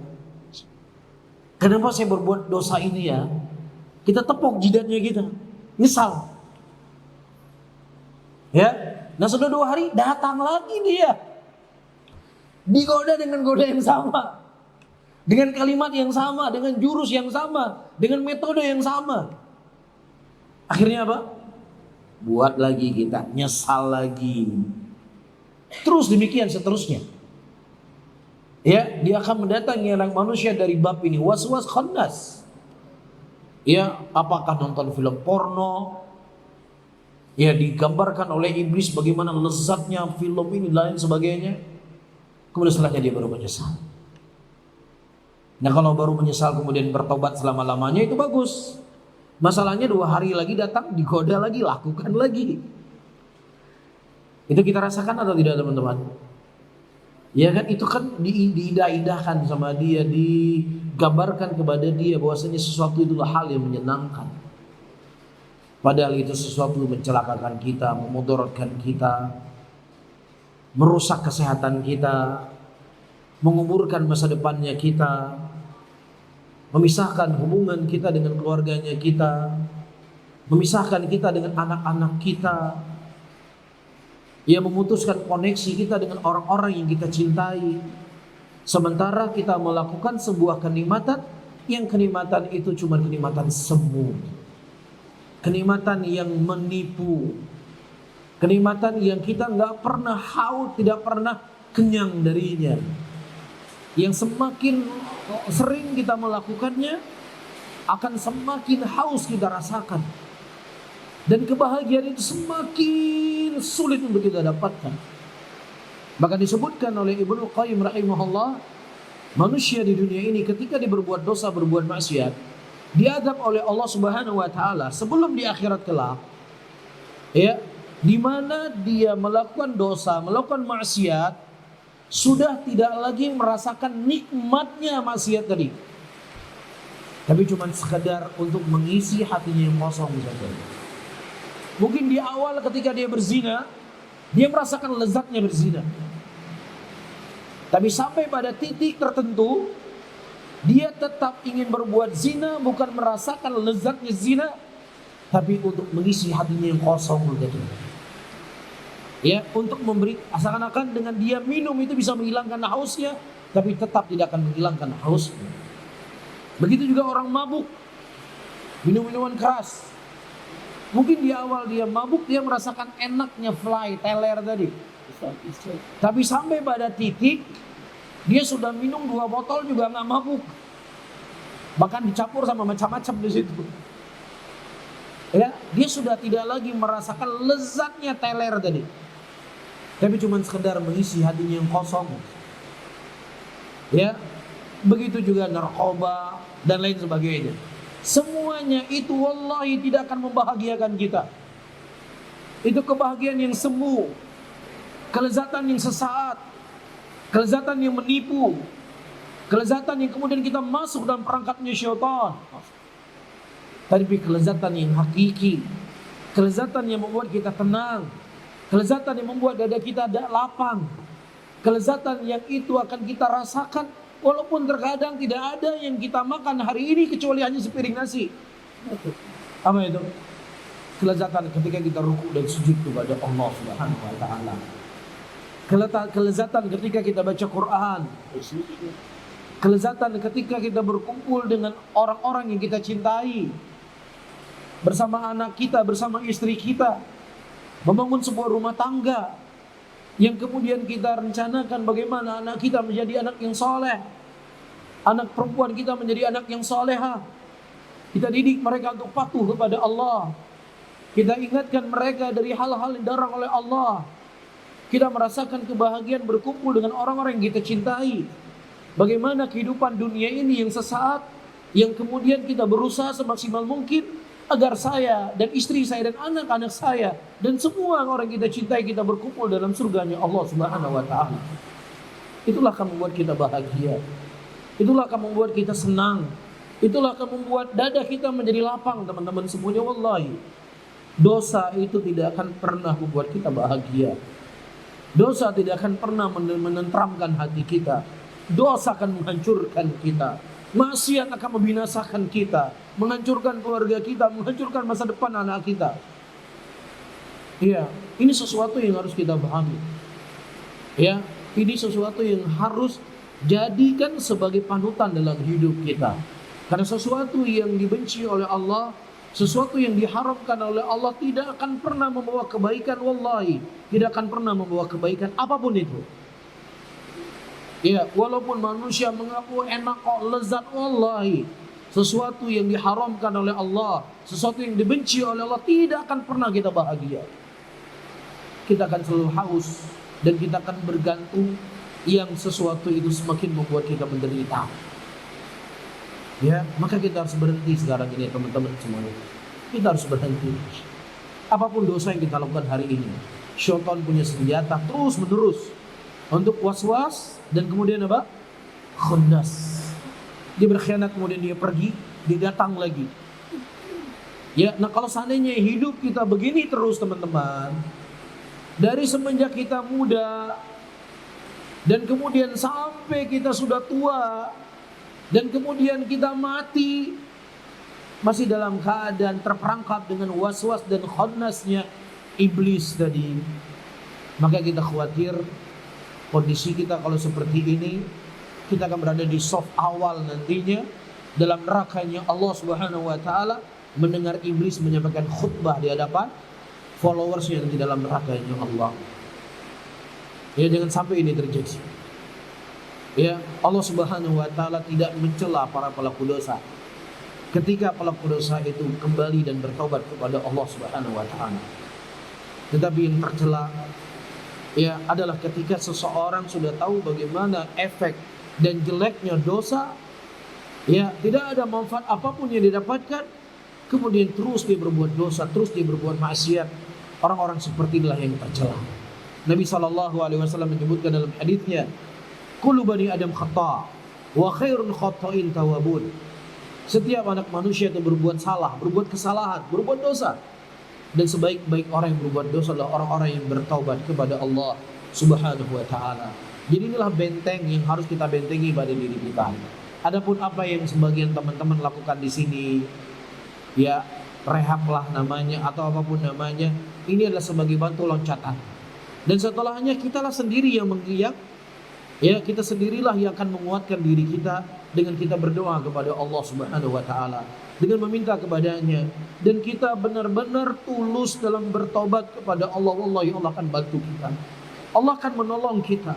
Kenapa saya berbuat dosa ini ya? Kita tepok jidatnya kita. Nyesal. Ya, nah sudah 2 hari datang lagi dia. Digoda dengan goda yang sama. Dengan kalimat yang sama, dengan jurus yang sama, dengan metode yang sama. Akhirnya apa? Buat lagi kita, nyesal lagi. Terus demikian seterusnya. Ya, dia akan mendatangi anak manusia dari bab ini, waswas khannas. Ya, apakah nonton film porno? Ya, digambarkan oleh iblis bagaimana lezatnya film ini, lain sebagainya. Kemudian setelahnya dia baru menyesal. Nah, kalau baru menyesal kemudian bertobat selama-lamanya itu bagus. Masalahnya 2 hari lagi datang, digoda lagi, lakukan lagi. Itu kita rasakan atau tidak, teman-teman? Ya kan, itu kan diindah-indahkan sama dia, digambarkan kepada dia bahwasanya sesuatu itulah hal yang menyenangkan. Padahal itu sesuatu mencelakakan kita, memudaratkan kita, merusak kesehatan kita, menguburkan masa depannya kita, memisahkan hubungan kita dengan keluarganya kita, memisahkan kita dengan anak-anak kita, ya, memutuskan koneksi kita dengan orang-orang yang kita cintai. Sementara kita melakukan sebuah kenikmatan, yang kenikmatan itu cuma kenikmatan semu, kenikmatan yang menipu, kenikmatan yang kita nggak pernah haus, tidak pernah kenyang darinya. Yang semakin sering kita melakukannya, akan semakin haus kita rasakan. Dan kebahagiaan itu semakin sulit untuk kita dapatkan. Bahkan disebutkan oleh Ibnu Qayyim rahimahullah, manusia di dunia ini ketika dia berbuat dosa, berbuat maksiat, diadab oleh Allah Subhanahu wa taala sebelum di akhirat kelak. Ya, di mana dia melakukan dosa, melakukan maksiat, sudah tidak lagi merasakan nikmatnya maksiat tadi. Tapi cuma sekedar untuk mengisi hatinya yang kosong saja. Mungkin di awal ketika dia berzina, dia merasakan lezatnya berzina. Tapi sampai pada titik tertentu, dia tetap ingin berbuat zina, bukan merasakan lezatnya zina, tapi untuk mengisi hatinya yang kosong begitu. Ya, untuk memberi, seakan-akan dengan dia minum itu bisa menghilangkan hausnya, tapi tetap tidak akan menghilangkan hausnya. Begitu juga orang mabuk, minum minuman keras. Mungkin di awal dia mabuk, dia merasakan enaknya teler tadi. Tapi sampai pada titik dia sudah minum 2 botol juga nggak mabuk. Bahkan dicampur sama macam-macam di situ. Ya, dia sudah tidak lagi merasakan lezatnya teler tadi. Tapi cuma sekedar mengisi hatinya yang kosong. Ya, begitu juga narkoba dan lain sebagainya. Semuanya itu wallahi tidak akan membahagiakan kita. Itu kebahagiaan yang semu, kelezatan yang sesaat, kelezatan yang menipu, kelezatan yang kemudian kita masuk dalam perangkapnya syaitan. Tapi kelezatan yang hakiki, kelezatan yang membuat kita tenang, kelezatan yang membuat dada kita lapang, kelezatan yang itu akan kita rasakan walaupun terkadang tidak ada yang kita makan hari ini kecuali hanya sepiring nasi. Apa itu? Kelezatan ketika kita ruku dan sujud kepada Allah Subhanahu wa taala. Kelezatan ketika kita baca Quran. Kelezatan ketika kita berkumpul dengan orang-orang yang kita cintai. Bersama anak kita, bersama istri kita. Membangun sebuah rumah tangga yang kemudian kita rencanakan bagaimana anak kita menjadi anak yang soleh, anak perempuan kita menjadi anak yang soleha. Kita didik mereka untuk patuh kepada Allah. Kita ingatkan mereka dari hal-hal yang dilarang oleh Allah. Kita merasakan kebahagiaan berkumpul dengan orang-orang yang kita cintai. Bagaimana kehidupan dunia ini yang sesaat, yang kemudian kita berusaha semaksimal mungkin agar saya dan istri saya dan anak-anak saya dan semua orang kita cintai kita berkumpul dalam surganya Allah Subhanahu wa taala. Itulah akan membuat kita bahagia. Itulah akan membuat kita senang. Itulah akan membuat dada kita menjadi lapang, teman-teman semuanya. Wallahi, dosa itu tidak akan pernah membuat kita bahagia. Dosa tidak akan pernah menenteramkan hati kita. Dosa akan menghancurkan kita. Maksiat akan membinasakan kita, menghancurkan keluarga kita, menghancurkan masa depan anak kita. Iya, ini sesuatu yang harus kita pahami. Ya, ini sesuatu yang harus jadikan sebagai panutan dalam hidup kita. Karena sesuatu yang dibenci oleh Allah, sesuatu yang diharamkan oleh Allah tidak akan pernah membawa kebaikan, wallahi. Tidak akan pernah membawa kebaikan apapun itu. Ya, walaupun manusia mengaku enak kok, lezat, wallahi, sesuatu yang diharamkan oleh Allah, sesuatu yang dibenci oleh Allah tidak akan pernah kita bahagia. Kita akan selalu haus dan kita akan bergantung yang sesuatu itu semakin membuat kita menderita. Ya, maka kita harus berhenti sekarang ini teman-teman semuanya. Kita harus berhenti. Apapun dosa yang kita lakukan hari ini, syaitan punya senjata terus menerus untuk was-was dan kemudian apa? Khunnas. Dia berkhianat kemudian dia pergi, dia datang lagi. Ya, nah kalau seandainya hidup kita begini terus teman-teman, dari semenjak kita muda dan kemudian sampai kita sudah tua dan kemudian kita mati masih dalam keadaan terperangkap dengan was-was dan khannasnya iblis tadi, maka kita khawatir kondisi kita kalau seperti ini kita akan berada di soft awal nantinya dalam nerakanya Allah Subhanahu wa taala, mendengar iblis menyampaikan khutbah di hadapan followersnya di dalam nerakanya Allah. Ya, jangan sampai ini terjadi. Ya, Allah Subhanahu wa taala tidak mencela para pelaku dosa. Ketika pelaku dosa itu kembali dan bertobat kepada Allah Subhanahu wa taala. Tetapi yang tercela ya adalah ketika seseorang sudah tahu bagaimana efek dan jeleknya dosa, ya tidak ada manfaat apapun yang didapatkan, kemudian terus dia berbuat dosa, terus dia berbuat maksiat. Orang-orang seperti inilah yang tercela. Nabi SAW menyebutkan dalam hadisnya, kullu bani adam khata wa khairun khata'in tawabun. Setiap anak manusia itu berbuat salah, berbuat kesalahan, berbuat dosa. Dan sebaik-baik orang yang berbuat dosa adalah orang-orang yang bertaubat kepada Allah Subhanahu wa taala. Jadi inilah benteng yang harus kita bentengi pada diri kita. Adapun apa yang sebagian teman-teman lakukan di sini, ya rehab lah namanya atau apapun namanya, ini adalah sebagai batu loncatan. Dan setelahnya kitalah sendiri yang mengiyak, ya kita sendirilah yang akan menguatkan diri kita dengan kita berdoa kepada Allah Subhanahu wa taala, dengan meminta kepadanya, dan kita benar-benar tulus dalam bertobat kepada Allah. Wallahi Allah akan bantu kita. Allah akan menolong kita.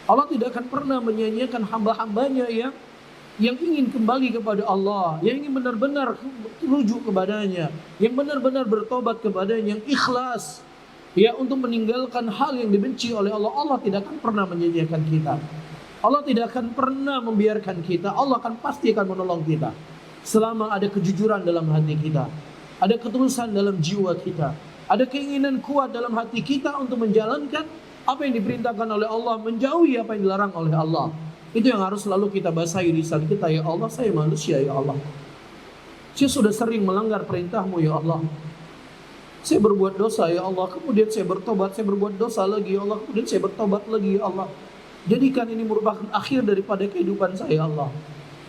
Allah tidak akan pernah menyia-nyiakan hamba-hambanya yang ingin kembali kepada Allah, yang ingin benar-benar rujuk kepadanya, yang benar-benar bertobat kepadanya, yang ikhlas ya untuk meninggalkan hal yang dibenci oleh Allah. Allah tidak akan pernah menyia-nyiakan kita. Allah tidak akan pernah membiarkan kita. Allah akan pasti akan menolong kita selama ada kejujuran dalam hati kita, ada ketulusan dalam jiwa kita, ada keinginan kuat dalam hati kita untuk menjalankan apa yang diperintahkan oleh Allah, menjauhi apa yang dilarang oleh Allah. Itu yang harus selalu kita basahi lisan kita. Ya Allah, saya manusia ya Allah, saya sudah sering melanggar perintahmu ya Allah, saya berbuat dosa ya Allah, kemudian saya bertobat, saya berbuat dosa lagi ya Allah, kemudian saya bertobat lagi ya Allah. Jadikan ini merupakan akhir daripada kehidupan saya ya Allah.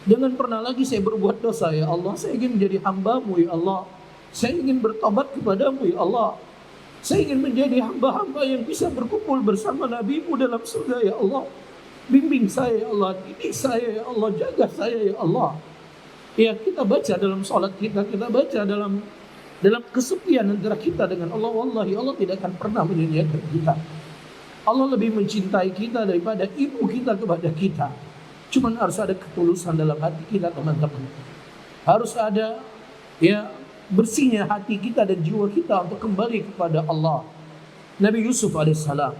Jangan pernah lagi saya berbuat dosa ya Allah. Saya ingin menjadi hamba-Mu ya Allah. Saya ingin bertobat kepadamu ya Allah. Saya ingin menjadi hamba-hamba yang bisa berkumpul bersama Nabi-Mu dalam surga ya Allah. Bimbing saya ya Allah, didik saya ya Allah, jaga saya ya Allah. Ya, kita baca dalam sholat kita baca dalam kesepian antara kita dengan Allah. Wallahi Allah tidak akan pernah menyia-nyiakan kita. Allah lebih mencintai kita daripada ibu kita kepada kita. Cuman harus ada ketulusan dalam hati kita, teman-teman. Harus ada ya bersihnya hati kita dan jiwa kita untuk kembali kepada Allah. Nabi Yusuf alaihissalam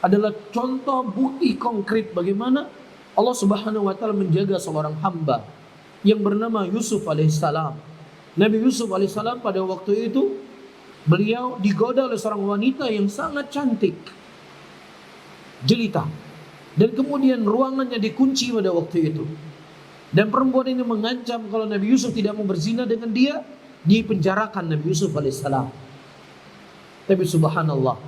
adalah contoh bukti konkret bagaimana Allah Subhanahu wa taala menjaga seorang hamba yang bernama Yusuf alaihissalam. Nabi Yusuf alaihissalam pada waktu itu beliau digoda oleh seorang wanita yang sangat cantik, jelita, dan kemudian ruangannya dikunci pada waktu itu. Dan perempuan ini mengancam kalau Nabi Yusuf tidak mau berzina dengan dia, dipenjarakan Nabi Yusuf alaihissalam. Tapi subhanallah,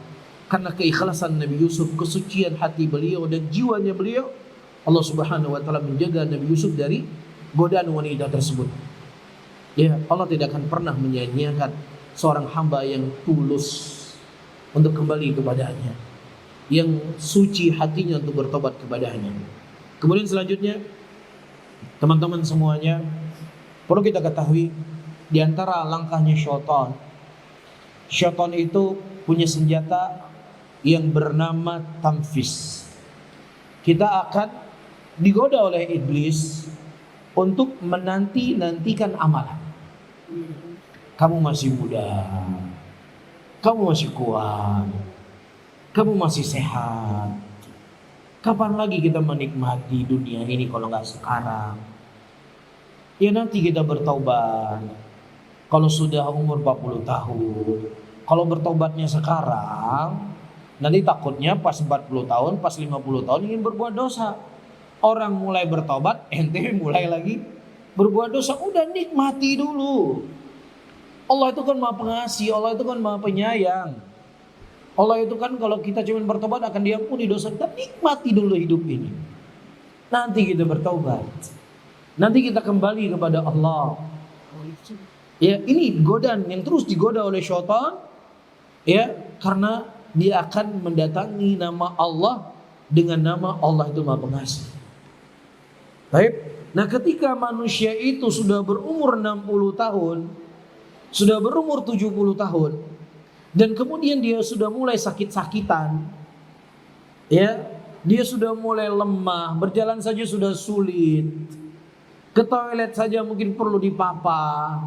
karena keikhlasan Nabi Yusuf, kesucian hati beliau dan jiwanya beliau, Allah Subhanahu wa taala menjaga Nabi Yusuf dari godaan wanita tersebut. Ya, Allah tidak akan pernah menyia-nyiakan seorang hamba yang tulus untuk kembali kepadanya, yang suci hatinya untuk bertobat kepadanya. Kemudian selanjutnya, teman-teman semuanya, perlu kita ketahui di antara langkahnya syaitan. Syaitan itu punya senjata yang bernama tamfis. Kita akan digoda oleh iblis untuk menanti-nantikan amalan. Kamu masih muda, kamu masih kuat, kamu masih sehat. Kapan lagi kita menikmati dunia ini kalau nggak sekarang? Ya nanti kita bertaubat kalau sudah umur 40 tahun. Kalau bertobatnya sekarang, nanti takutnya pas 40 tahun, pas 50 tahun ingin berbuat dosa. Orang mulai bertobat, ente mulai lagi berbuat dosa. Udah nikmati dulu. Allah itu kan Maha Pengasih, Allah itu kan Maha Penyayang. Allah itu kan kalau kita cuma bertobat akan diampuni dosa kita. Nikmati dulu hidup ini. Nanti kita bertobat. Nanti kita kembali kepada Allah. Ya, ini godaan yang terus digoda oleh syaitan. Ya, karena dia akan mendatangi nama Allah dengan nama Allah itu Maha Pengasih. Baik. Nah, ketika manusia itu sudah berumur 60 tahun, sudah berumur 70 tahun, dan kemudian dia sudah mulai sakit-sakitan, ya, dia sudah mulai lemah, berjalan saja sudah sulit, ke toilet saja mungkin perlu dipapa,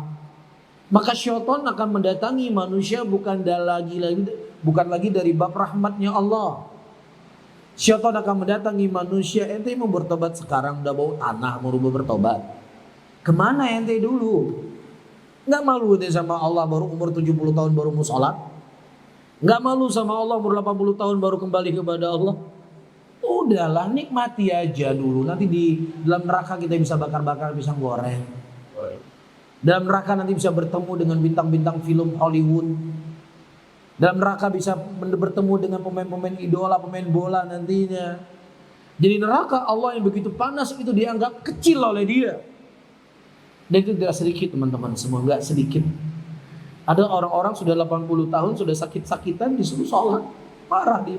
maka syaitan akan mendatangi manusia bukan lagi dari bab rahmatnya Allah. Syaitan akan mendatangi manusia, ente mau bertobat sekarang, udah bau tanah mau bertobat. Kemana ente dulu? Nggak malu ente sama Allah baru umur 70 tahun baru mau sholat? Nggak malu sama Allah umur 80 tahun baru kembali kepada Allah? Udahlah, nikmati aja dulu. Nanti di dalam neraka kita bisa bakar-bakar pisang goreng. Dalam neraka nanti bisa bertemu dengan bintang-bintang film Hollywood. Dalam neraka bisa bertemu dengan pemain-pemain idola, pemain bola nantinya. Jadi neraka Allah yang begitu panas itu dianggap kecil oleh dia. Dan itu tidak sedikit teman-teman semua, nggak sedikit. Ada orang-orang sudah 80 tahun, sudah sakit-sakitan disuruh sholat. Marah dia.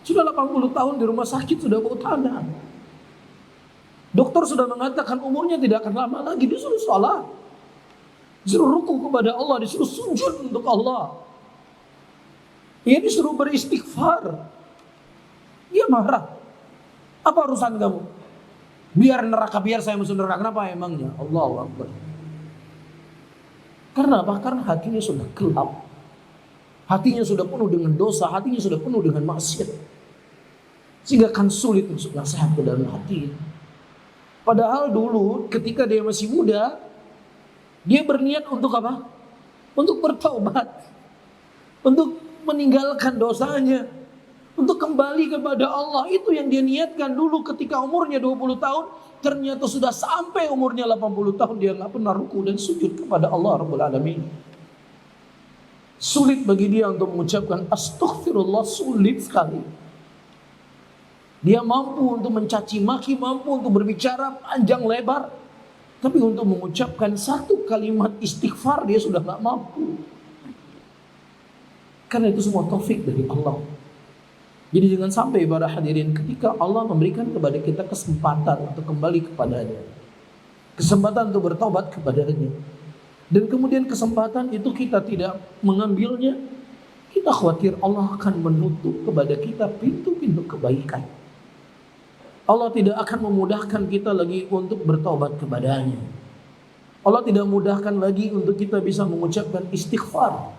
Sudah 80 tahun di rumah sakit, sudah bau tanah. Dokter sudah mengatakan umurnya tidak akan lama lagi, disuruh sholat. Disuruh ruku kepada Allah, disuruh sujud untuk Allah. Dia disuruh beristighfar. Dia marah. Apa urusan kamu? Biar neraka, biar saya masuk neraka. Kenapa emangnya? Allahu Akbar. Karena apa? Karena hatinya sudah gelap. Hatinya sudah penuh dengan dosa, hatinya sudah penuh dengan maksiat. Sehingga akan sulit untuk nasihat ke dalam hati. Padahal dulu ketika dia masih muda, dia berniat untuk apa? Untuk bertaubat. Untuk meninggalkan dosanya. Untuk kembali kepada Allah. Itu yang dia niatkan dulu ketika umurnya 20 tahun. Ternyata sudah sampai umurnya 80 tahun. Dia gak pernah ruku dan sujud kepada Allah Rabbul Alamin. Sulit bagi dia untuk mengucapkan astaghfirullah. Sulit sekali. Dia mampu untuk mencaci maki. Mampu untuk berbicara panjang lebar. Tapi untuk mengucapkan satu kalimat istighfar dia sudah gak mampu. Karena itu semua taufik dari Allah. Jadi jangan sampai para hadirin ketika Allah memberikan kepada kita kesempatan untuk kembali kepadanya. Kesempatan untuk bertobat kepadanya. Dan kemudian kesempatan itu kita tidak mengambilnya. Kita khawatir Allah akan menutup kepada kita pintu-pintu kebaikan. Allah tidak akan memudahkan kita lagi untuk bertobat kepadanya. Allah tidak memudahkan lagi untuk kita bisa mengucapkan istighfar.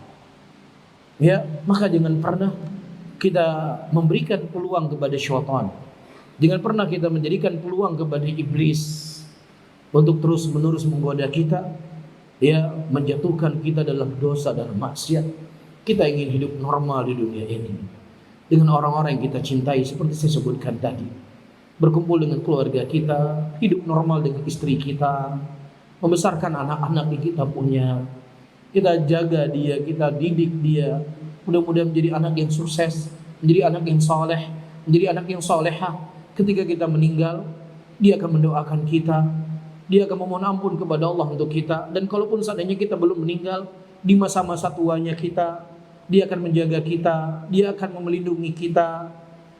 Ya, maka jangan pernah kita memberikan peluang kepada syaitan. Jangan pernah kita menjadikan peluang kepada iblis untuk terus-menerus menggoda kita, ya, menjatuhkan kita dalam dosa dan maksiat. Kita ingin hidup normal di dunia ini dengan orang-orang yang kita cintai seperti saya sebutkan tadi. Berkumpul dengan keluarga kita, hidup normal dengan istri kita, membesarkan anak-anak yang kita punya, kita jaga dia, kita didik dia, mudah-mudahan menjadi anak yang sukses, menjadi anak yang saleh, menjadi anak yang salehah. Ketika kita meninggal, dia akan mendoakan kita, dia akan memohon ampun kepada Allah untuk kita. Dan kalaupun seandainya kita belum meninggal, di masa-masa tuanya kita, dia akan menjaga kita, dia akan melindungi kita.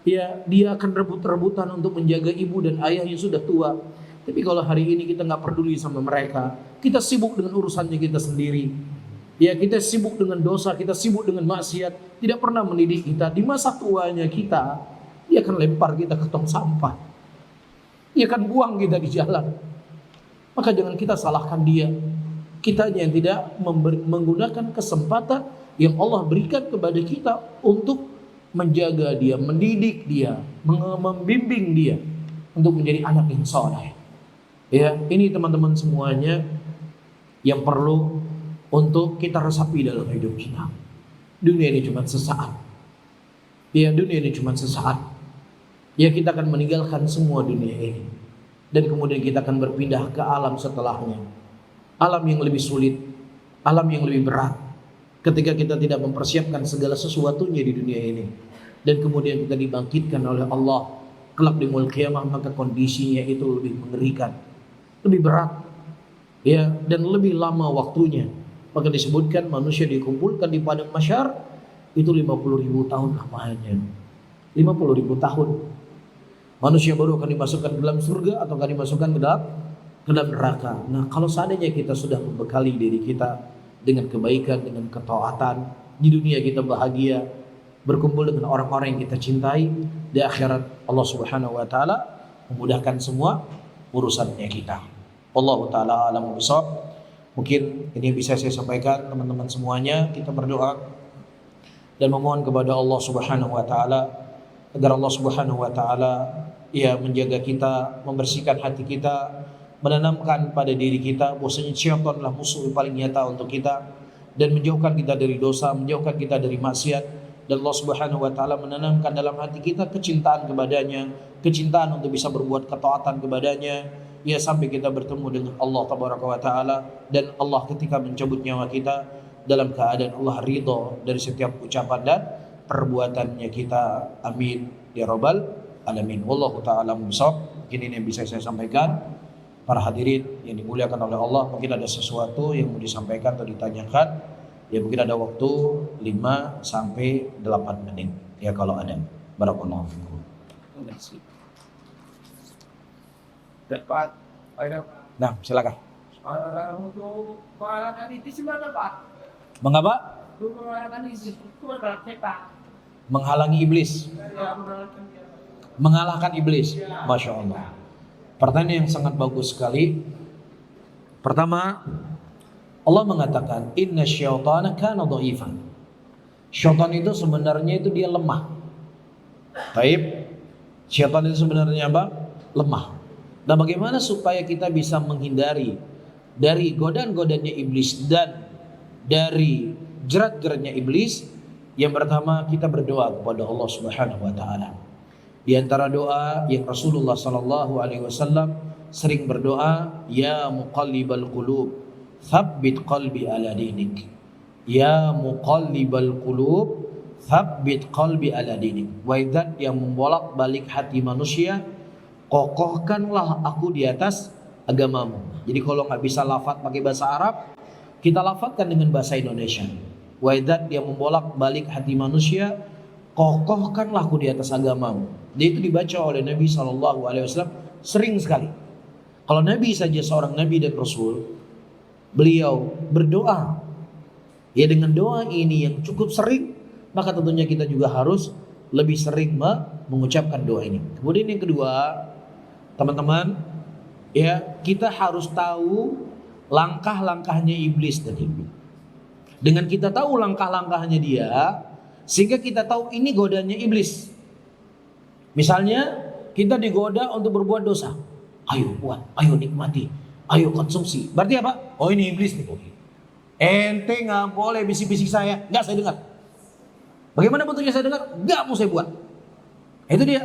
Ya, dia akan rebut-rebutan untuk menjaga ibu dan ayah yang sudah tua. Tapi kalau hari ini kita nggak peduli sama mereka, kita sibuk dengan urusannya kita sendiri. Ya, kita sibuk dengan dosa, kita sibuk dengan maksiat, tidak pernah mendidik kita. Di masa tuanya kita, dia akan lempar kita ke tong sampah. Dia akan buang kita di jalan. Maka jangan kita salahkan dia. Kitanya yang tidak menggunakan kesempatan yang Allah berikan kepada kita untuk menjaga dia, mendidik dia, membimbing dia untuk menjadi anak yang saleh. Ya, ini teman-teman semuanya yang perlu untuk kita resapi dalam hidup kita. Dunia ini cuma sesaat. Ya, dunia ini cuma sesaat. Ya, kita akan meninggalkan semua dunia ini. Dan kemudian kita akan berpindah ke alam setelahnya. Alam yang lebih sulit, alam yang lebih berat. Ketika kita tidak mempersiapkan segala sesuatunya di dunia ini, dan kemudian kita dibangkitkan oleh Allah kelak di yaumul qiyamah, maka kondisinya itu lebih mengerikan, lebih berat, ya, dan lebih lama waktunya. Maka disebutkan manusia dikumpulkan di padang mahsyar itu 50.000 tahun lamanya. 50.000 tahun. Manusia baru akan dimasukkan ke dalam surga atau akan dimasukkan ke dalam neraka. Nah, kalau seandainya kita sudah membekali diri kita dengan kebaikan, dengan ketaatan, di dunia kita bahagia, berkumpul dengan orang-orang yang kita cintai, di akhirat Allah Subhanahu wa taala memudahkan semua urusannya kita. Wallahu taala a'lam bishawab. Mungkin ini bisa saya sampaikan teman-teman semuanya. Kita berdoa dan memohon kepada Allah Subhanahu wa taala agar Allah Subhanahu wa taala ya menjaga kita, membersihkan hati kita, menanamkan pada diri kita bahwasanya syaitanlah musuh yang paling nyata untuk kita, dan menjauhkan kita dari dosa, menjauhkan kita dari maksiat. Dan Allah Subhanahu wa taala menanamkan dalam hati kita kecintaan kepadanya, kecintaan untuk bisa berbuat ketaatan kepadanya, ya sampai kita bertemu dengan Allah Tabaraka wa taala, dan Allah ketika mencabut nyawa kita dalam keadaan Allah ridho dari setiap ucapan dan perbuatannya kita. Amin ya rabbal alamin. Wallahu taala bishawab. Mungkin ini yang bisa saya sampaikan. Para hadirin yang dimuliakan oleh Allah, mungkin ada sesuatu yang mau disampaikan atau ditanyakan, ya mungkin ada waktu 5 sampai 8 menit ya kalau ada. Barakallahu fikum. Dapat Nah, silakan. untuk pengalaman itu gimana Pak? Mengapa? Untuk pengalaman itu Pak. Menghalangi iblis, Ya, mengalahkan dia. mengalahkan iblis. Masya Allah. Pertanyaan yang sangat bagus sekali. Pertama, Allah mengatakan inna syaitana kana dhaifan. Syaitan itu sebenarnya itu dia lemah. Baik. Syaitan itu sebenarnya apa? Lemah. Nah, bagaimana supaya kita bisa menghindari dari godaan-godaannya iblis dan dari jerat-jeratnya iblis? Yang pertama, kita berdoa kepada Allah Subhanahu wa taala. Di antara doa yang Rasulullah sallallahu alaihi wasallam sering berdoa, ya muqallibal qulub, tsabbit qalbi ala dinik. Ya muqallibal qulub, tsabbit qalbi ala dinik. Wahai Zat yang membolak-balik hati manusia, kokohkanlah aku di atas agamamu. Jadi kalau nggak bisa lafaz pakai bahasa Arab, kita lafazkan dengan bahasa Indonesia. Wahai Zat yang membolak-balik hati manusia, kokohkanlah aku di atas agamamu. Dia itu dibaca oleh Nabi SAW sering sekali. Kalau Nabi saja seorang Nabi dan Rasul, beliau berdoa. Ya dengan doa ini yang cukup sering, maka tentunya kita juga harus lebih sering mengucapkan doa ini. Kemudian yang kedua, teman-teman, ya kita harus tahu langkah-langkahnya iblis tadi. Dengan kita tahu langkah-langkahnya dia, sehingga kita tahu ini godaannya iblis. Misalnya kita digoda untuk berbuat dosa. Ayo buat, ayo nikmati, ayo konsumsi. Berarti apa? Oh ini iblis nih. Ente nggak boleh bisik-bisik saya, nggak saya dengar. Bagaimana bentuknya saya dengar? Nggak mau saya buat. Itu dia.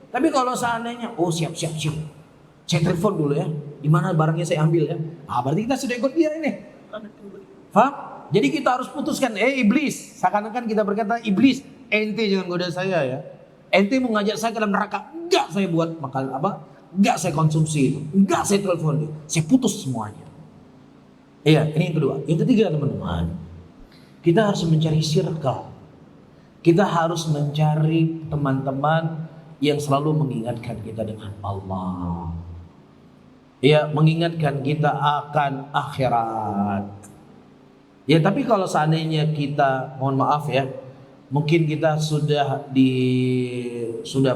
Tapi kalau seandainya, oh siap. Saya telepon dulu ya. Di mana barangnya saya ambil ya. Ah berarti kita sudah ikut dia ini. Faham? Jadi kita harus putuskan, iblis. Seakan-akan kita berkata, iblis, ente jangan goda saya ya. Ente mau ngajak saya ke dalam neraka, enggak saya buat makan apa? Enggak saya konsumsi itu, enggak saya telepon itu. Saya putus semuanya. Iya, ini yang kedua. Yang ketiga teman-teman, kita harus mencari circle. Kita harus mencari teman-teman yang selalu mengingatkan kita dengan Allah. Ya, mengingatkan kita akan akhirat. Ya, tapi kalau seandainya kita, mohon maaf ya, mungkin kita sudah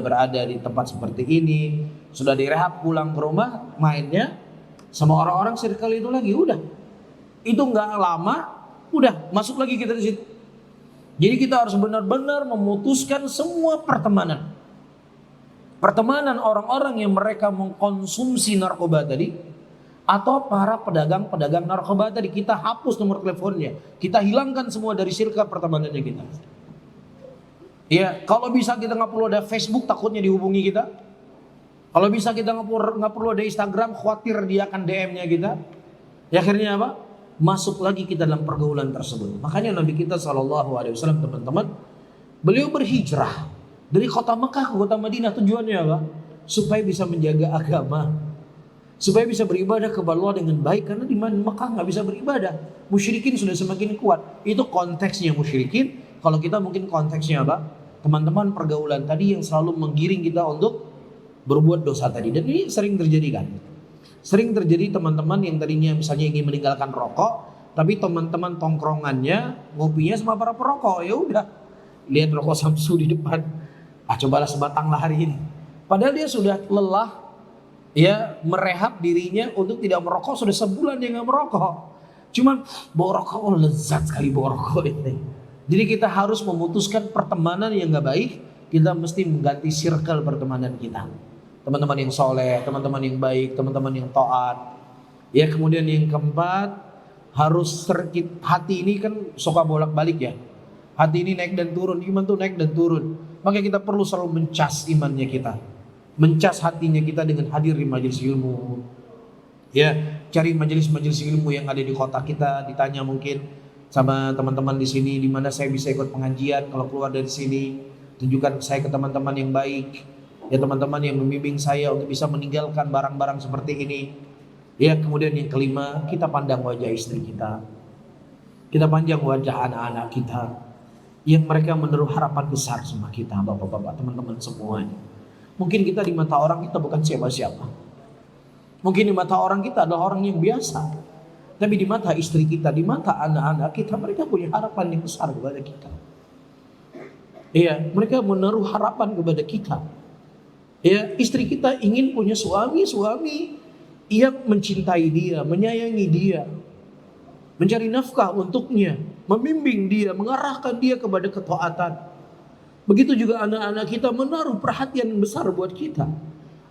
berada di tempat seperti ini, sudah direhab, pulang ke rumah, mainnya sama orang-orang circle itu lagi, udah. Itu nggak lama, udah masuk lagi kita di situ. Jadi kita harus benar-benar memutuskan semua pertemanan. Pertemanan orang-orang yang mereka mengkonsumsi narkoba tadi, atau para pedagang-pedagang narkoba tadi, kita hapus nomor teleponnya, kita hilangkan semua dari circle pertemanannya kita. Ya, kalau bisa kita nggak perlu ada Facebook, takutnya dihubungi kita. Kalau bisa kita nggak perlu ada Instagram, khawatir dia akan DM-nya kita. Ya akhirnya apa? Masuk lagi kita dalam pergaulan tersebut. Makanya Nabi kita SAW, teman-teman, beliau berhijrah dari kota Mekah ke kota Madinah. Tujuannya apa? Supaya bisa menjaga agama, supaya bisa beribadah kepada Allah dengan baik. Karena di Mekah nggak bisa beribadah, musyrikin sudah semakin kuat. Itu konteksnya musyrikin. Kalau kita mungkin konteksnya apa? Teman-teman pergaulan tadi yang selalu menggiring kita untuk berbuat dosa tadi. Dan ini sering terjadi kan? Sering terjadi teman-teman yang tadinya misalnya ingin meninggalkan rokok, tapi teman-teman tongkrongannya ngopinya sama para perokok. Ya udah, lihat rokok Samsu di depan, cobalah sebatang lah hari ini. Padahal dia sudah lelah, ya merehab dirinya untuk tidak merokok, sudah sebulan dia nggak merokok. Cuman bawa rokok, oh lezat sekali bawa rokok ini. Jadi kita harus memutuskan pertemanan yang nggak baik. Kita mesti mengganti circle pertemanan kita. Teman-teman yang soleh, teman-teman yang baik, teman-teman yang taat. Ya kemudian yang keempat, harus hati ini kan suka bolak-balik ya. Hati ini naik dan turun, iman tuh naik dan turun. Maka kita perlu selalu mencas imannya kita, mencas hatinya kita dengan hadir di majelis ilmu. Ya, cari majelis-majelis ilmu yang ada di kota kita. Ditanya mungkin sama teman-teman di sini, di mana saya bisa ikut pengajian kalau keluar dari sini. Tunjukkan saya ke teman-teman yang baik. Ya teman-teman yang membimbing saya untuk bisa meninggalkan barang-barang seperti ini. Ya kemudian yang kelima, kita pandang wajah istri kita. Kita pandang wajah anak-anak kita. Yang mereka menaruh harapan besar sama kita, bapak-bapak, teman-teman semuanya. Mungkin kita di mata orang kita bukan siapa-siapa. Mungkin di mata orang kita adalah orang yang biasa. Tapi di mata istri kita, di mata anak-anak kita, mereka punya harapan yang besar kepada kita. Iya, mereka menaruh harapan kepada kita. Ya, istri kita ingin punya suami yang mencintai dia, menyayangi dia, mencari nafkah untuknya, membimbing dia, mengarahkan dia kepada ketaatan. Begitu juga anak-anak kita menaruh perhatian yang besar buat kita.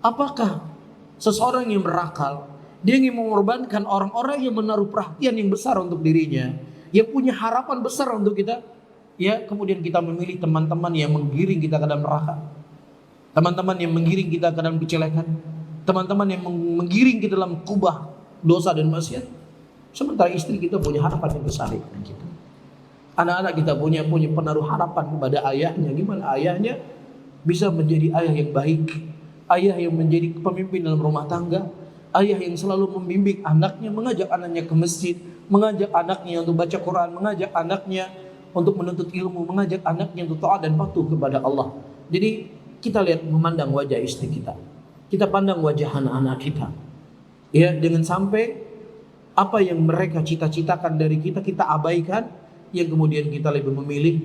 Apakah seseorang yang berakal, dia ingin mengorbankan orang-orang yang menaruh perhatian yang besar untuk dirinya, yang punya harapan besar untuk kita, ya kemudian kita memilih teman-teman yang menggiring kita ke dalam neraka. Teman-teman yang menggiring kita ke dalam kejelekan, teman-teman yang menggiring kita dalam kubah dosa dan maksiat. Sementara istri kita punya harapan yang besar dengan kita. Anak-anak kita punya penaruh harapan kepada ayahnya. Gimana ayahnya bisa menjadi ayah yang baik, ayah yang menjadi pemimpin dalam rumah tangga, ayah yang selalu membimbing anaknya, mengajak anaknya ke masjid, mengajak anaknya untuk baca Quran, mengajak anaknya untuk menuntut ilmu, mengajak anaknya untuk taat dan patuh kepada Allah. Jadi kita lihat, memandang wajah istri kita, kita pandang wajah anak-anak kita, ya dengan sampai apa yang mereka cita-citakan dari kita, kita abaikan, yang kemudian kita lebih memilih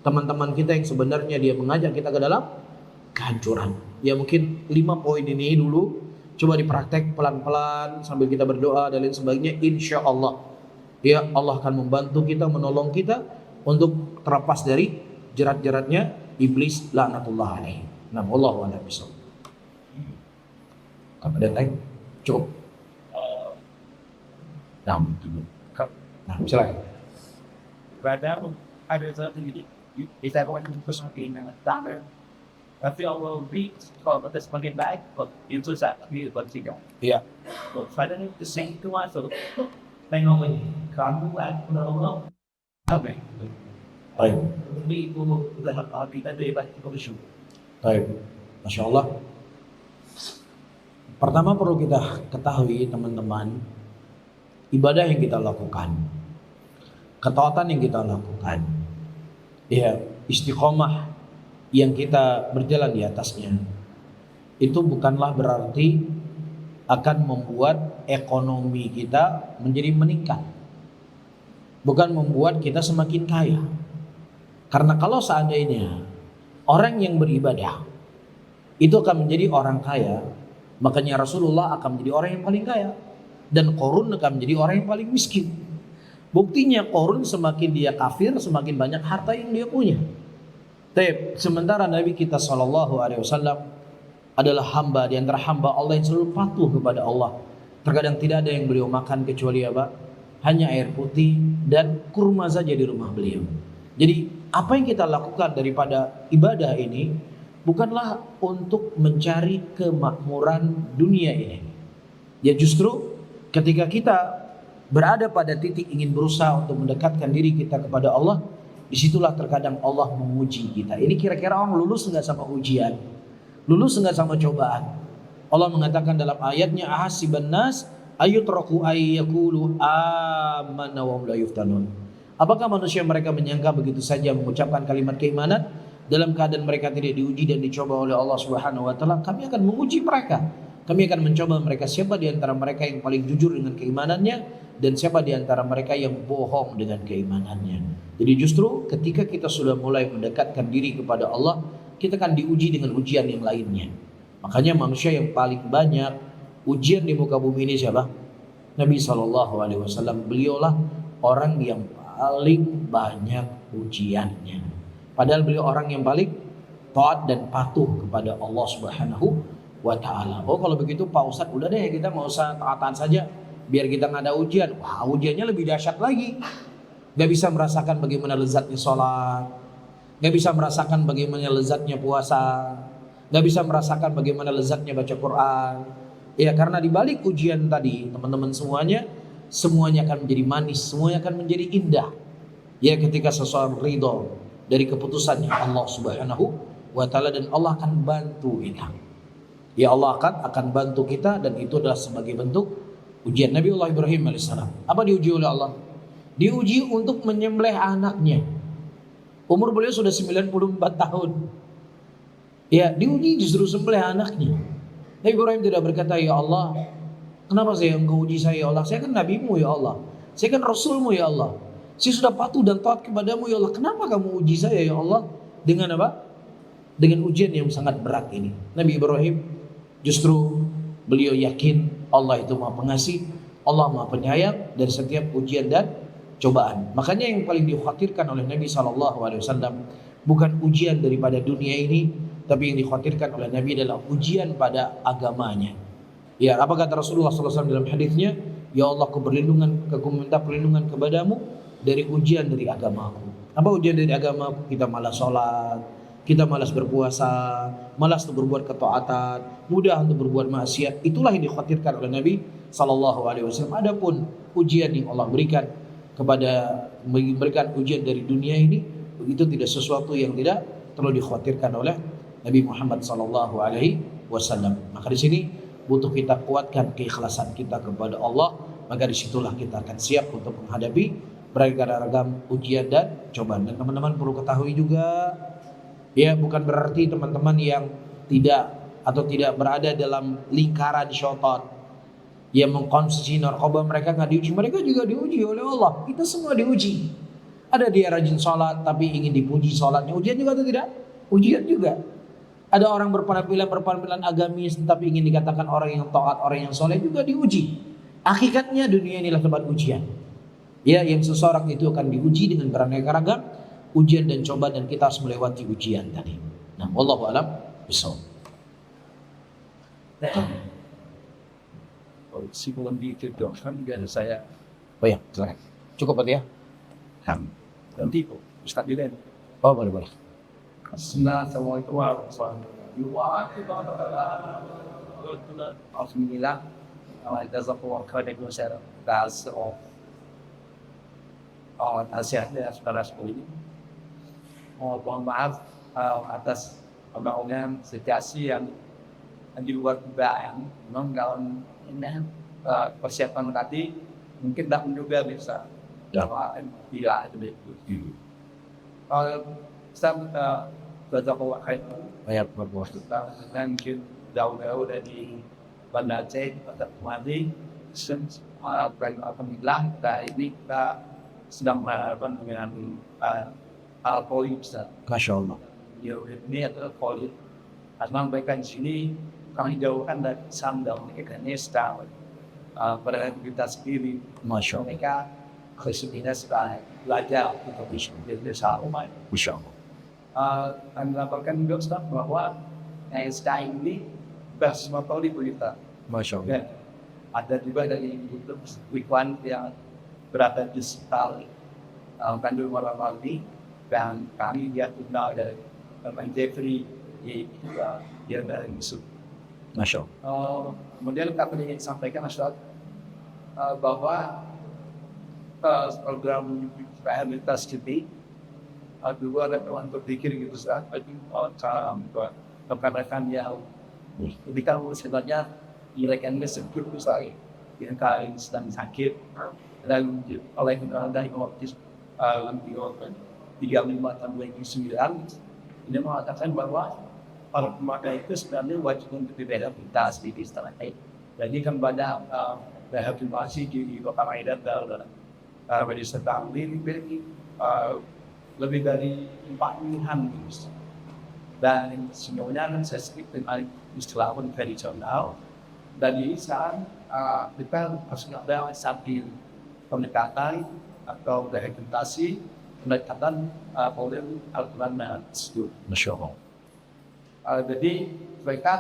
teman-teman kita yang sebenarnya dia mengajak kita ke dalam kehancuran. Ya mungkin 5 poin ini dulu coba dipraktek pelan-pelan sambil kita berdoa dan lain sebagainya. Insya Allah, ya Allah akan membantu kita, menolong kita untuk terlepas dari jerat-jeratnya iblis laknatullah alaihi. Nah, wallahu a'lam bishawab. Apa ada time? Cukup. Nah, silakan. Pada ada satu jadi kita akan bersesuaian dengan standar. Tapi Allah beri kalau kita semakin baik, itu saat kita bertiga. Iya. Pada ini kesehatan itu masuk. Tengok ini, kamu akan Allah. Apa? Baik. Beri dulu dalam kita bebas bersyukur. Baik. Masya Allah. Pertama perlu kita ketahui teman-teman, ibadah yang kita lakukan, ketaatan yang kita lakukan, ya istiqomah yang kita berjalan di atasnya, itu bukanlah berarti akan membuat ekonomi kita menjadi meningkat, bukan membuat kita semakin kaya. Karena kalau seandainya orang yang beribadah itu akan menjadi orang kaya, makanya Rasulullah akan menjadi orang yang paling kaya, dan Qarun akan menjadi orang yang paling miskin. Buktinya Qarun semakin dia kafir, semakin banyak harta yang dia punya. Sementara Nabi kita SAW adalah hamba di antara hamba Allah yang selalu patuh kepada Allah. Terkadang tidak ada yang beliau makan kecuali apa? Hanya air putih dan kurma saja di rumah beliau. Jadi apa yang kita lakukan daripada ibadah ini bukanlah untuk mencari kemakmuran dunia ini. Ya justru ketika kita berada pada titik ingin berusaha untuk mendekatkan diri kita kepada Allah, disitulah terkadang Allah menguji kita. Ini kira-kira orang lulus nggak sama ujian, lulus nggak sama cobaan. Allah mengatakan dalam ayatnya, ahasiban nas ayutraku ayyakulu amanna wa hum la yuftanun. Apakah manusia mereka menyangka begitu saja mengucapkan kalimat keimanan dalam keadaan mereka tidak diuji dan dicoba oleh Allah Subhanahu wa taala, kami akan menguji mereka. Kami akan mencoba mereka siapa di antara mereka yang paling jujur dengan keimanannya dan siapa di antara mereka yang bohong dengan keimanannya. Jadi justru ketika kita sudah mulai mendekatkan diri kepada Allah, kita akan diuji dengan ujian yang lainnya. Makanya manusia yang paling banyak ujian di muka bumi ini siapa? Nabi SAW. Beliaulah orang yang paling banyak ujiannya. Padahal beliau orang yang paling taat dan patuh kepada Allah Subhanahu wa taala. Oh kalau begitu Pak Ustadz, udah deh kita mau usah taatan saja, biar kita nggak ada ujian. Wah, ujiannya lebih dahsyat lagi. Gak bisa merasakan bagaimana lezatnya sholat, gak bisa merasakan bagaimana lezatnya puasa, gak bisa merasakan bagaimana lezatnya baca Quran. Ya karena dibalik ujian tadi teman-teman semuanya akan menjadi manis, semuanya akan menjadi indah. Ya ketika seseorang ridho dari keputusannya Allah Subhanahu wa taala, dan Allah akan bantu kita. Ya Allah akan bantu kita, dan itu adalah sebagai bentuk ujian. Nabi Allah Ibrahim alaihissalam, apa diuji oleh Allah? Diuji untuk menyembelih anaknya. Umur beliau sudah 94 tahun. Ya, diuji justru sembelih anaknya. Nabi Ibrahim tidak berkata, ya Allah, kenapa saya engkau uji saya ya Allah? Saya kan nabimu ya Allah. Saya kan rasulmu ya Allah. Saya sudah patuh dan taat kepadamu ya Allah. Kenapa kamu uji saya ya Allah? Dengan apa? Dengan ujian yang sangat berat ini. Nabi Ibrahim justru beliau yakin Allah itu Maha Pengasih, Allah Maha Penyayang dari setiap ujian dan cobaan. Makanya yang paling dikhawatirkan oleh Nabi SAW bukan ujian daripada dunia ini, tapi yang dikhawatirkan oleh Nabi adalah ujian pada agamanya. Ya, apa kata Rasulullah SAW dalam hadisnya? Ya Allah, aku minta perlindungan kepadamu dari ujian dari agamaku. Apa ujian dari agamaku? Kita malas sholat, kita malas berpuasa, malas untuk berbuat ketaatan, mudah untuk berbuat maksiat. Itulah yang dikhawatirkan oleh Nabi SAW. Adapun ujian yang Allah berikan memberikan ujian dari dunia ini, itu tidak sesuatu yang tidak perlu dikhawatirkan oleh Nabi Muhammad SAW. Maka di sini butuh kita kuatkan keikhlasan kita kepada Allah, maka disitulah kita akan siap untuk menghadapi beragam ujian dan cobaan. Dan teman-teman perlu ketahui juga, ya bukan berarti teman-teman yang tidak berada dalam lingkaran syaitan yang mengkonsumsi narkoba mereka nggak diuji. Mereka juga diuji oleh Allah. Kita semua diuji. Ada dia rajin sholat tapi ingin dipuji sholatnya, ujian juga atau tidak? Ujian juga. Ada orang berpenampilan agamis tapi ingin dikatakan orang yang taat, orang yang soleh, juga diuji. Hakikatnya dunia inilah tempat ujian. Ya, yang seseorang itu akan diuji dengan beraneka ragam ujian dan cobaan, dan kita harus melewati ujian tadi. Nah, wallahu a'lam bishawab. Sebelum ditidurkan juga saya Oh ya, silakan. Cukup Pak ya? nanti Ustaz Dilen. Oh, boleh. Assalamualaikum warahmatullahi wabarakatuh. Alhamdulillah. Jazakallahu khairan nasihatnya saudara-saudari ini. Mohon maaf atas omongan situasi yang di luar dugaan. Memang dalam persiapan tadi mungkin tak juga bisa dalam bila ada begitu. Saya Jazakallahu khairan. Banyak berpuas. Dan mungkin jauh-jauh dari Banda Aceh pada kemarin, alhamdulillah ini kita sedang melakukan dengan poli Ustaz. Masya Allah. Ini adalah poli. Asal mereka di sini kami jauhkan dari sandal mereka nesta pada kita sendiri. Masya Allah. Mereka kesulitan sekali belajar untuk bisa desa umat. Masya Allah. Kami laporkan juga Ustaz bahwa sekarang ini semua poli kita. Masya Allah. Dan ada juga dari YouTube Wikwan yang berada di sekitar Bandung Warna-Warni, dan kami dia tunda dari Bapak Jeffrey dia dari Yusuf. Masya Allah. Kemudian kami ingin sampaikan Ustaz bahwa program prioritas kita dulu ada teman berpikir gitu Ustaz, rekan-rekan yang jadi kalau sebenarnya rekan-rekan sebut Ustaz yang kalian sedang sakit dan oleh dari otis 35 tahun 2009 dia mengatakan bahwa para pemakai itu sebenarnya wajib untuk direhabilitasi di istana lain. Jadi kan banyak rehabilitasi di Kota Medan dan di Sedang lebih dari 4 milihan gitu. Dan sebenarnya kan saya sedikit dengan istilah konvensional dan di sana kita harus ada satu pendekatan atau rehabilitasi pendekatan oleh Al-Quran tersebut. Masya Allah. Jadi mereka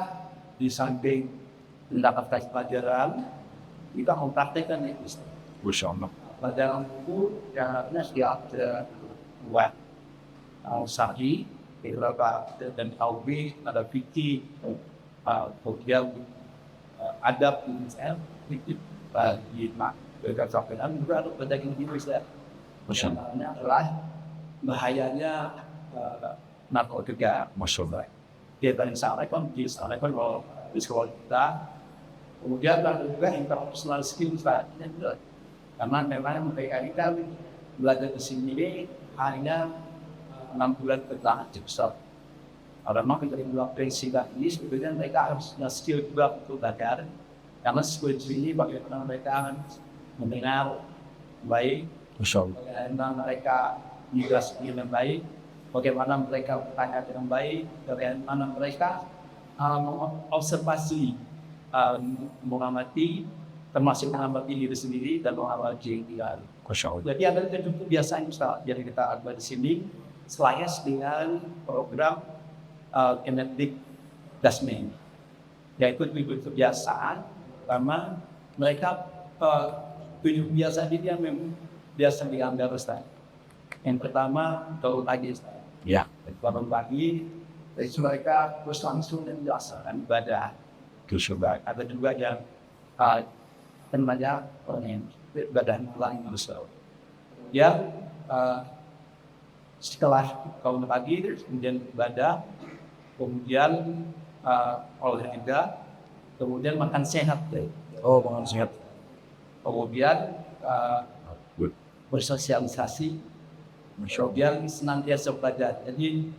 di samping mendapatkan pelajaran, kita mempraktekkan itu. Masya Allah. Pelajaran buku yang harusnya siap buat sahih, dan tauhid, ada fikih, kemudian adab, fikih, berkata-kata juga ada pedagang di Indonesia. Yang adalah bahayanya narkotika. Masya Allah. Kita disampaikan di sekolah kita. Kemudian ada juga interpersonal skills karena memang mereka kita belajar di sini hanya 6 bulan pertama besar. Karena dari bulan presiden ini sebenarnya mereka harus skill juga untuk belajar. Karena sekolah di sini bagaimana mereka mendengar baik, bagaimana mereka migrasi dengan baik, bagaimana mereka bertanya dengan baik, bagaimana mereka observasi, mengamati, termasuk mengamati diri sendiri dan mengamati yang Jadi ada cukup kebiasaan jadi kita ada di sini selaras dengan program Kinetic Dasmen, yaitu kebiasaan karena mereka tujuh kebiasaan ini yang memang biasa diambil Ustaz. Yang pertama bangun pagi Ustaz. Ya. Bangun pagi, jadi mereka terus langsung dan melaksanakan ibadah. Ada juga yang banyak orang ibadah lain Ustaz. Ya, setelah bangun pagi, kemudian ibadah, kemudian olahraga, kemudian makan sehat. Oh, makan sehat. Kemudian bersosialisasi, kemudian senantiasa belajar. Jadi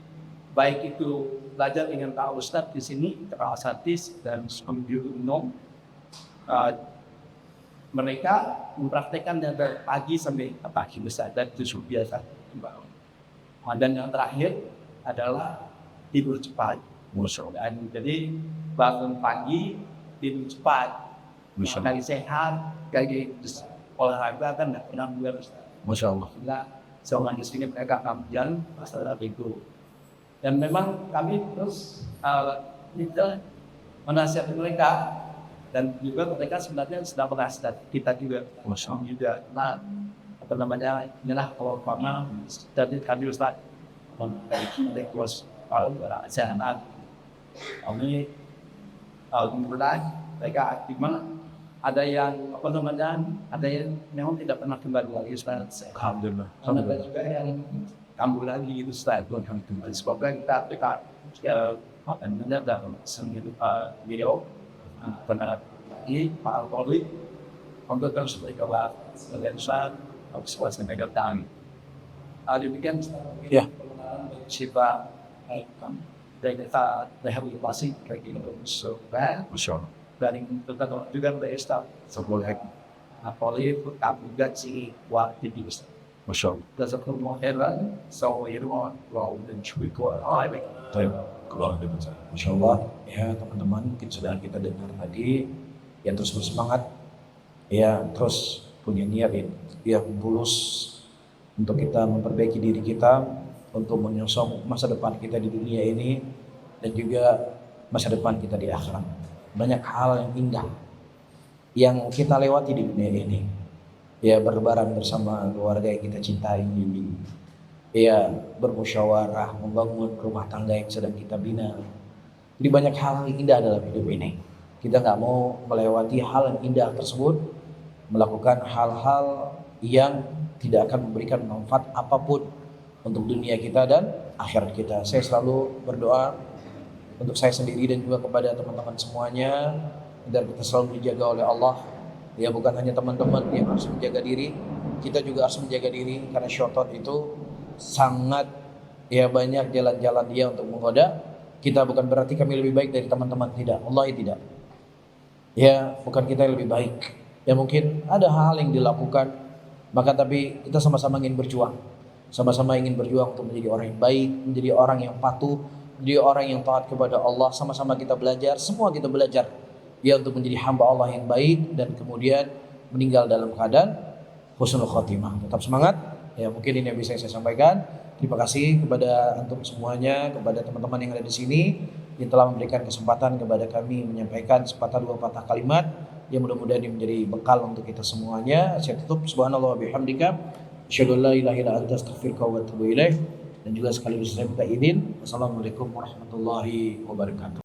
baik itu belajar dengan Pak Ustadz di sini, Asatis dan Guru Umum, mereka mempraktekkan dari pagi sampai pagi besar dan itu biasa. Dan yang terakhir adalah tidur cepat. Dan jadi bangun pagi, tidur cepat, makan sehat, kayak olahraga kan tidak pernah harus. Masya Allah. Nah, seorang di sini mereka kampian masalah itu. Dan memang kami terus kita menasihati mereka dan juga mereka sebenarnya sedang menasihati kita juga. Masya Allah. Juga. Nah, apa namanya? Inilah kalau pernah dari kami Ustaz request sehat. Kami mulai mereka aktifnya. Ada yang apa namanya? Ada yang memang tidak pernah kembali lagi Ustaz. Alhamdulillah. Ada juga yang kambuh lagi itu Ustaz. Sebabnya kita dekat dan dalam sendiri video pernah ini Pak Al-Qoli untuk terus berkawal dengan Ustaz Awas mereka datang. Demikian Ya. Siapa dari kita rehabilitasi kayak gitu supaya Masya Allah. dari kita juga dari staff Seboleh. Apalagi kamu gaji waktu di Ustaz. Masya Allah. That's a problem heaven. So you want well then we go I mean Masya Allah. Ya teman-teman, mungkin sudah kita dengar tadi. Ya terus bersemangat. Ya terus punya niat yang tulus untuk kita memperbaiki diri kita, untuk menyongsong masa depan kita di dunia ini dan juga masa depan kita di akhirat. Banyak hal yang indah yang kita lewati di dunia ini. Ya berlebaran bersama keluarga yang kita cintai, ya bermusyawarah membangun rumah tangga yang sedang kita bina. Jadi banyak hal yang indah dalam hidup ini. Kita nggak mau melewati hal yang indah tersebut, melakukan hal-hal yang tidak akan memberikan manfaat apapun untuk dunia kita dan akhirat kita. Saya selalu berdoa untuk saya sendiri dan juga kepada teman-teman semuanya agar kita selalu dijaga oleh Allah. Ya bukan hanya teman-teman yang harus menjaga diri, kita juga harus menjaga diri karena syaitan itu sangat ya banyak jalan-jalan dia untuk menggoda kita, bukan berarti kami lebih baik dari teman-teman, tidak, wallahi tidak. Ya, bukan kita yang lebih baik. Ya mungkin ada hal yang dilakukan, maka tapi kita sama-sama ingin berjuang. Sama-sama ingin berjuang untuk menjadi orang yang baik, menjadi orang yang patuh, menjadi orang yang taat kepada Allah. Sama-sama kita belajar, semua kita belajar ya untuk menjadi hamba Allah yang baik dan kemudian meninggal dalam keadaan husnul khotimah. Tetap semangat. Ya mungkin ini yang bisa saya sampaikan. Terima kasih kepada antum semuanya, kepada teman-teman yang ada di sini yang telah memberikan kesempatan kepada kami menyampaikan sepatah dua patah kalimat yang mudah-mudahan ini menjadi bekal untuk kita semuanya. Saya tutup, subhanallah wa bihamdika, asyhadu an la ilaha illa anta, astaghfiruka wa atubu ilaik. Dan juga sekaligus saya minta izin, wassalamualaikum warahmatullahi wabarakatuh.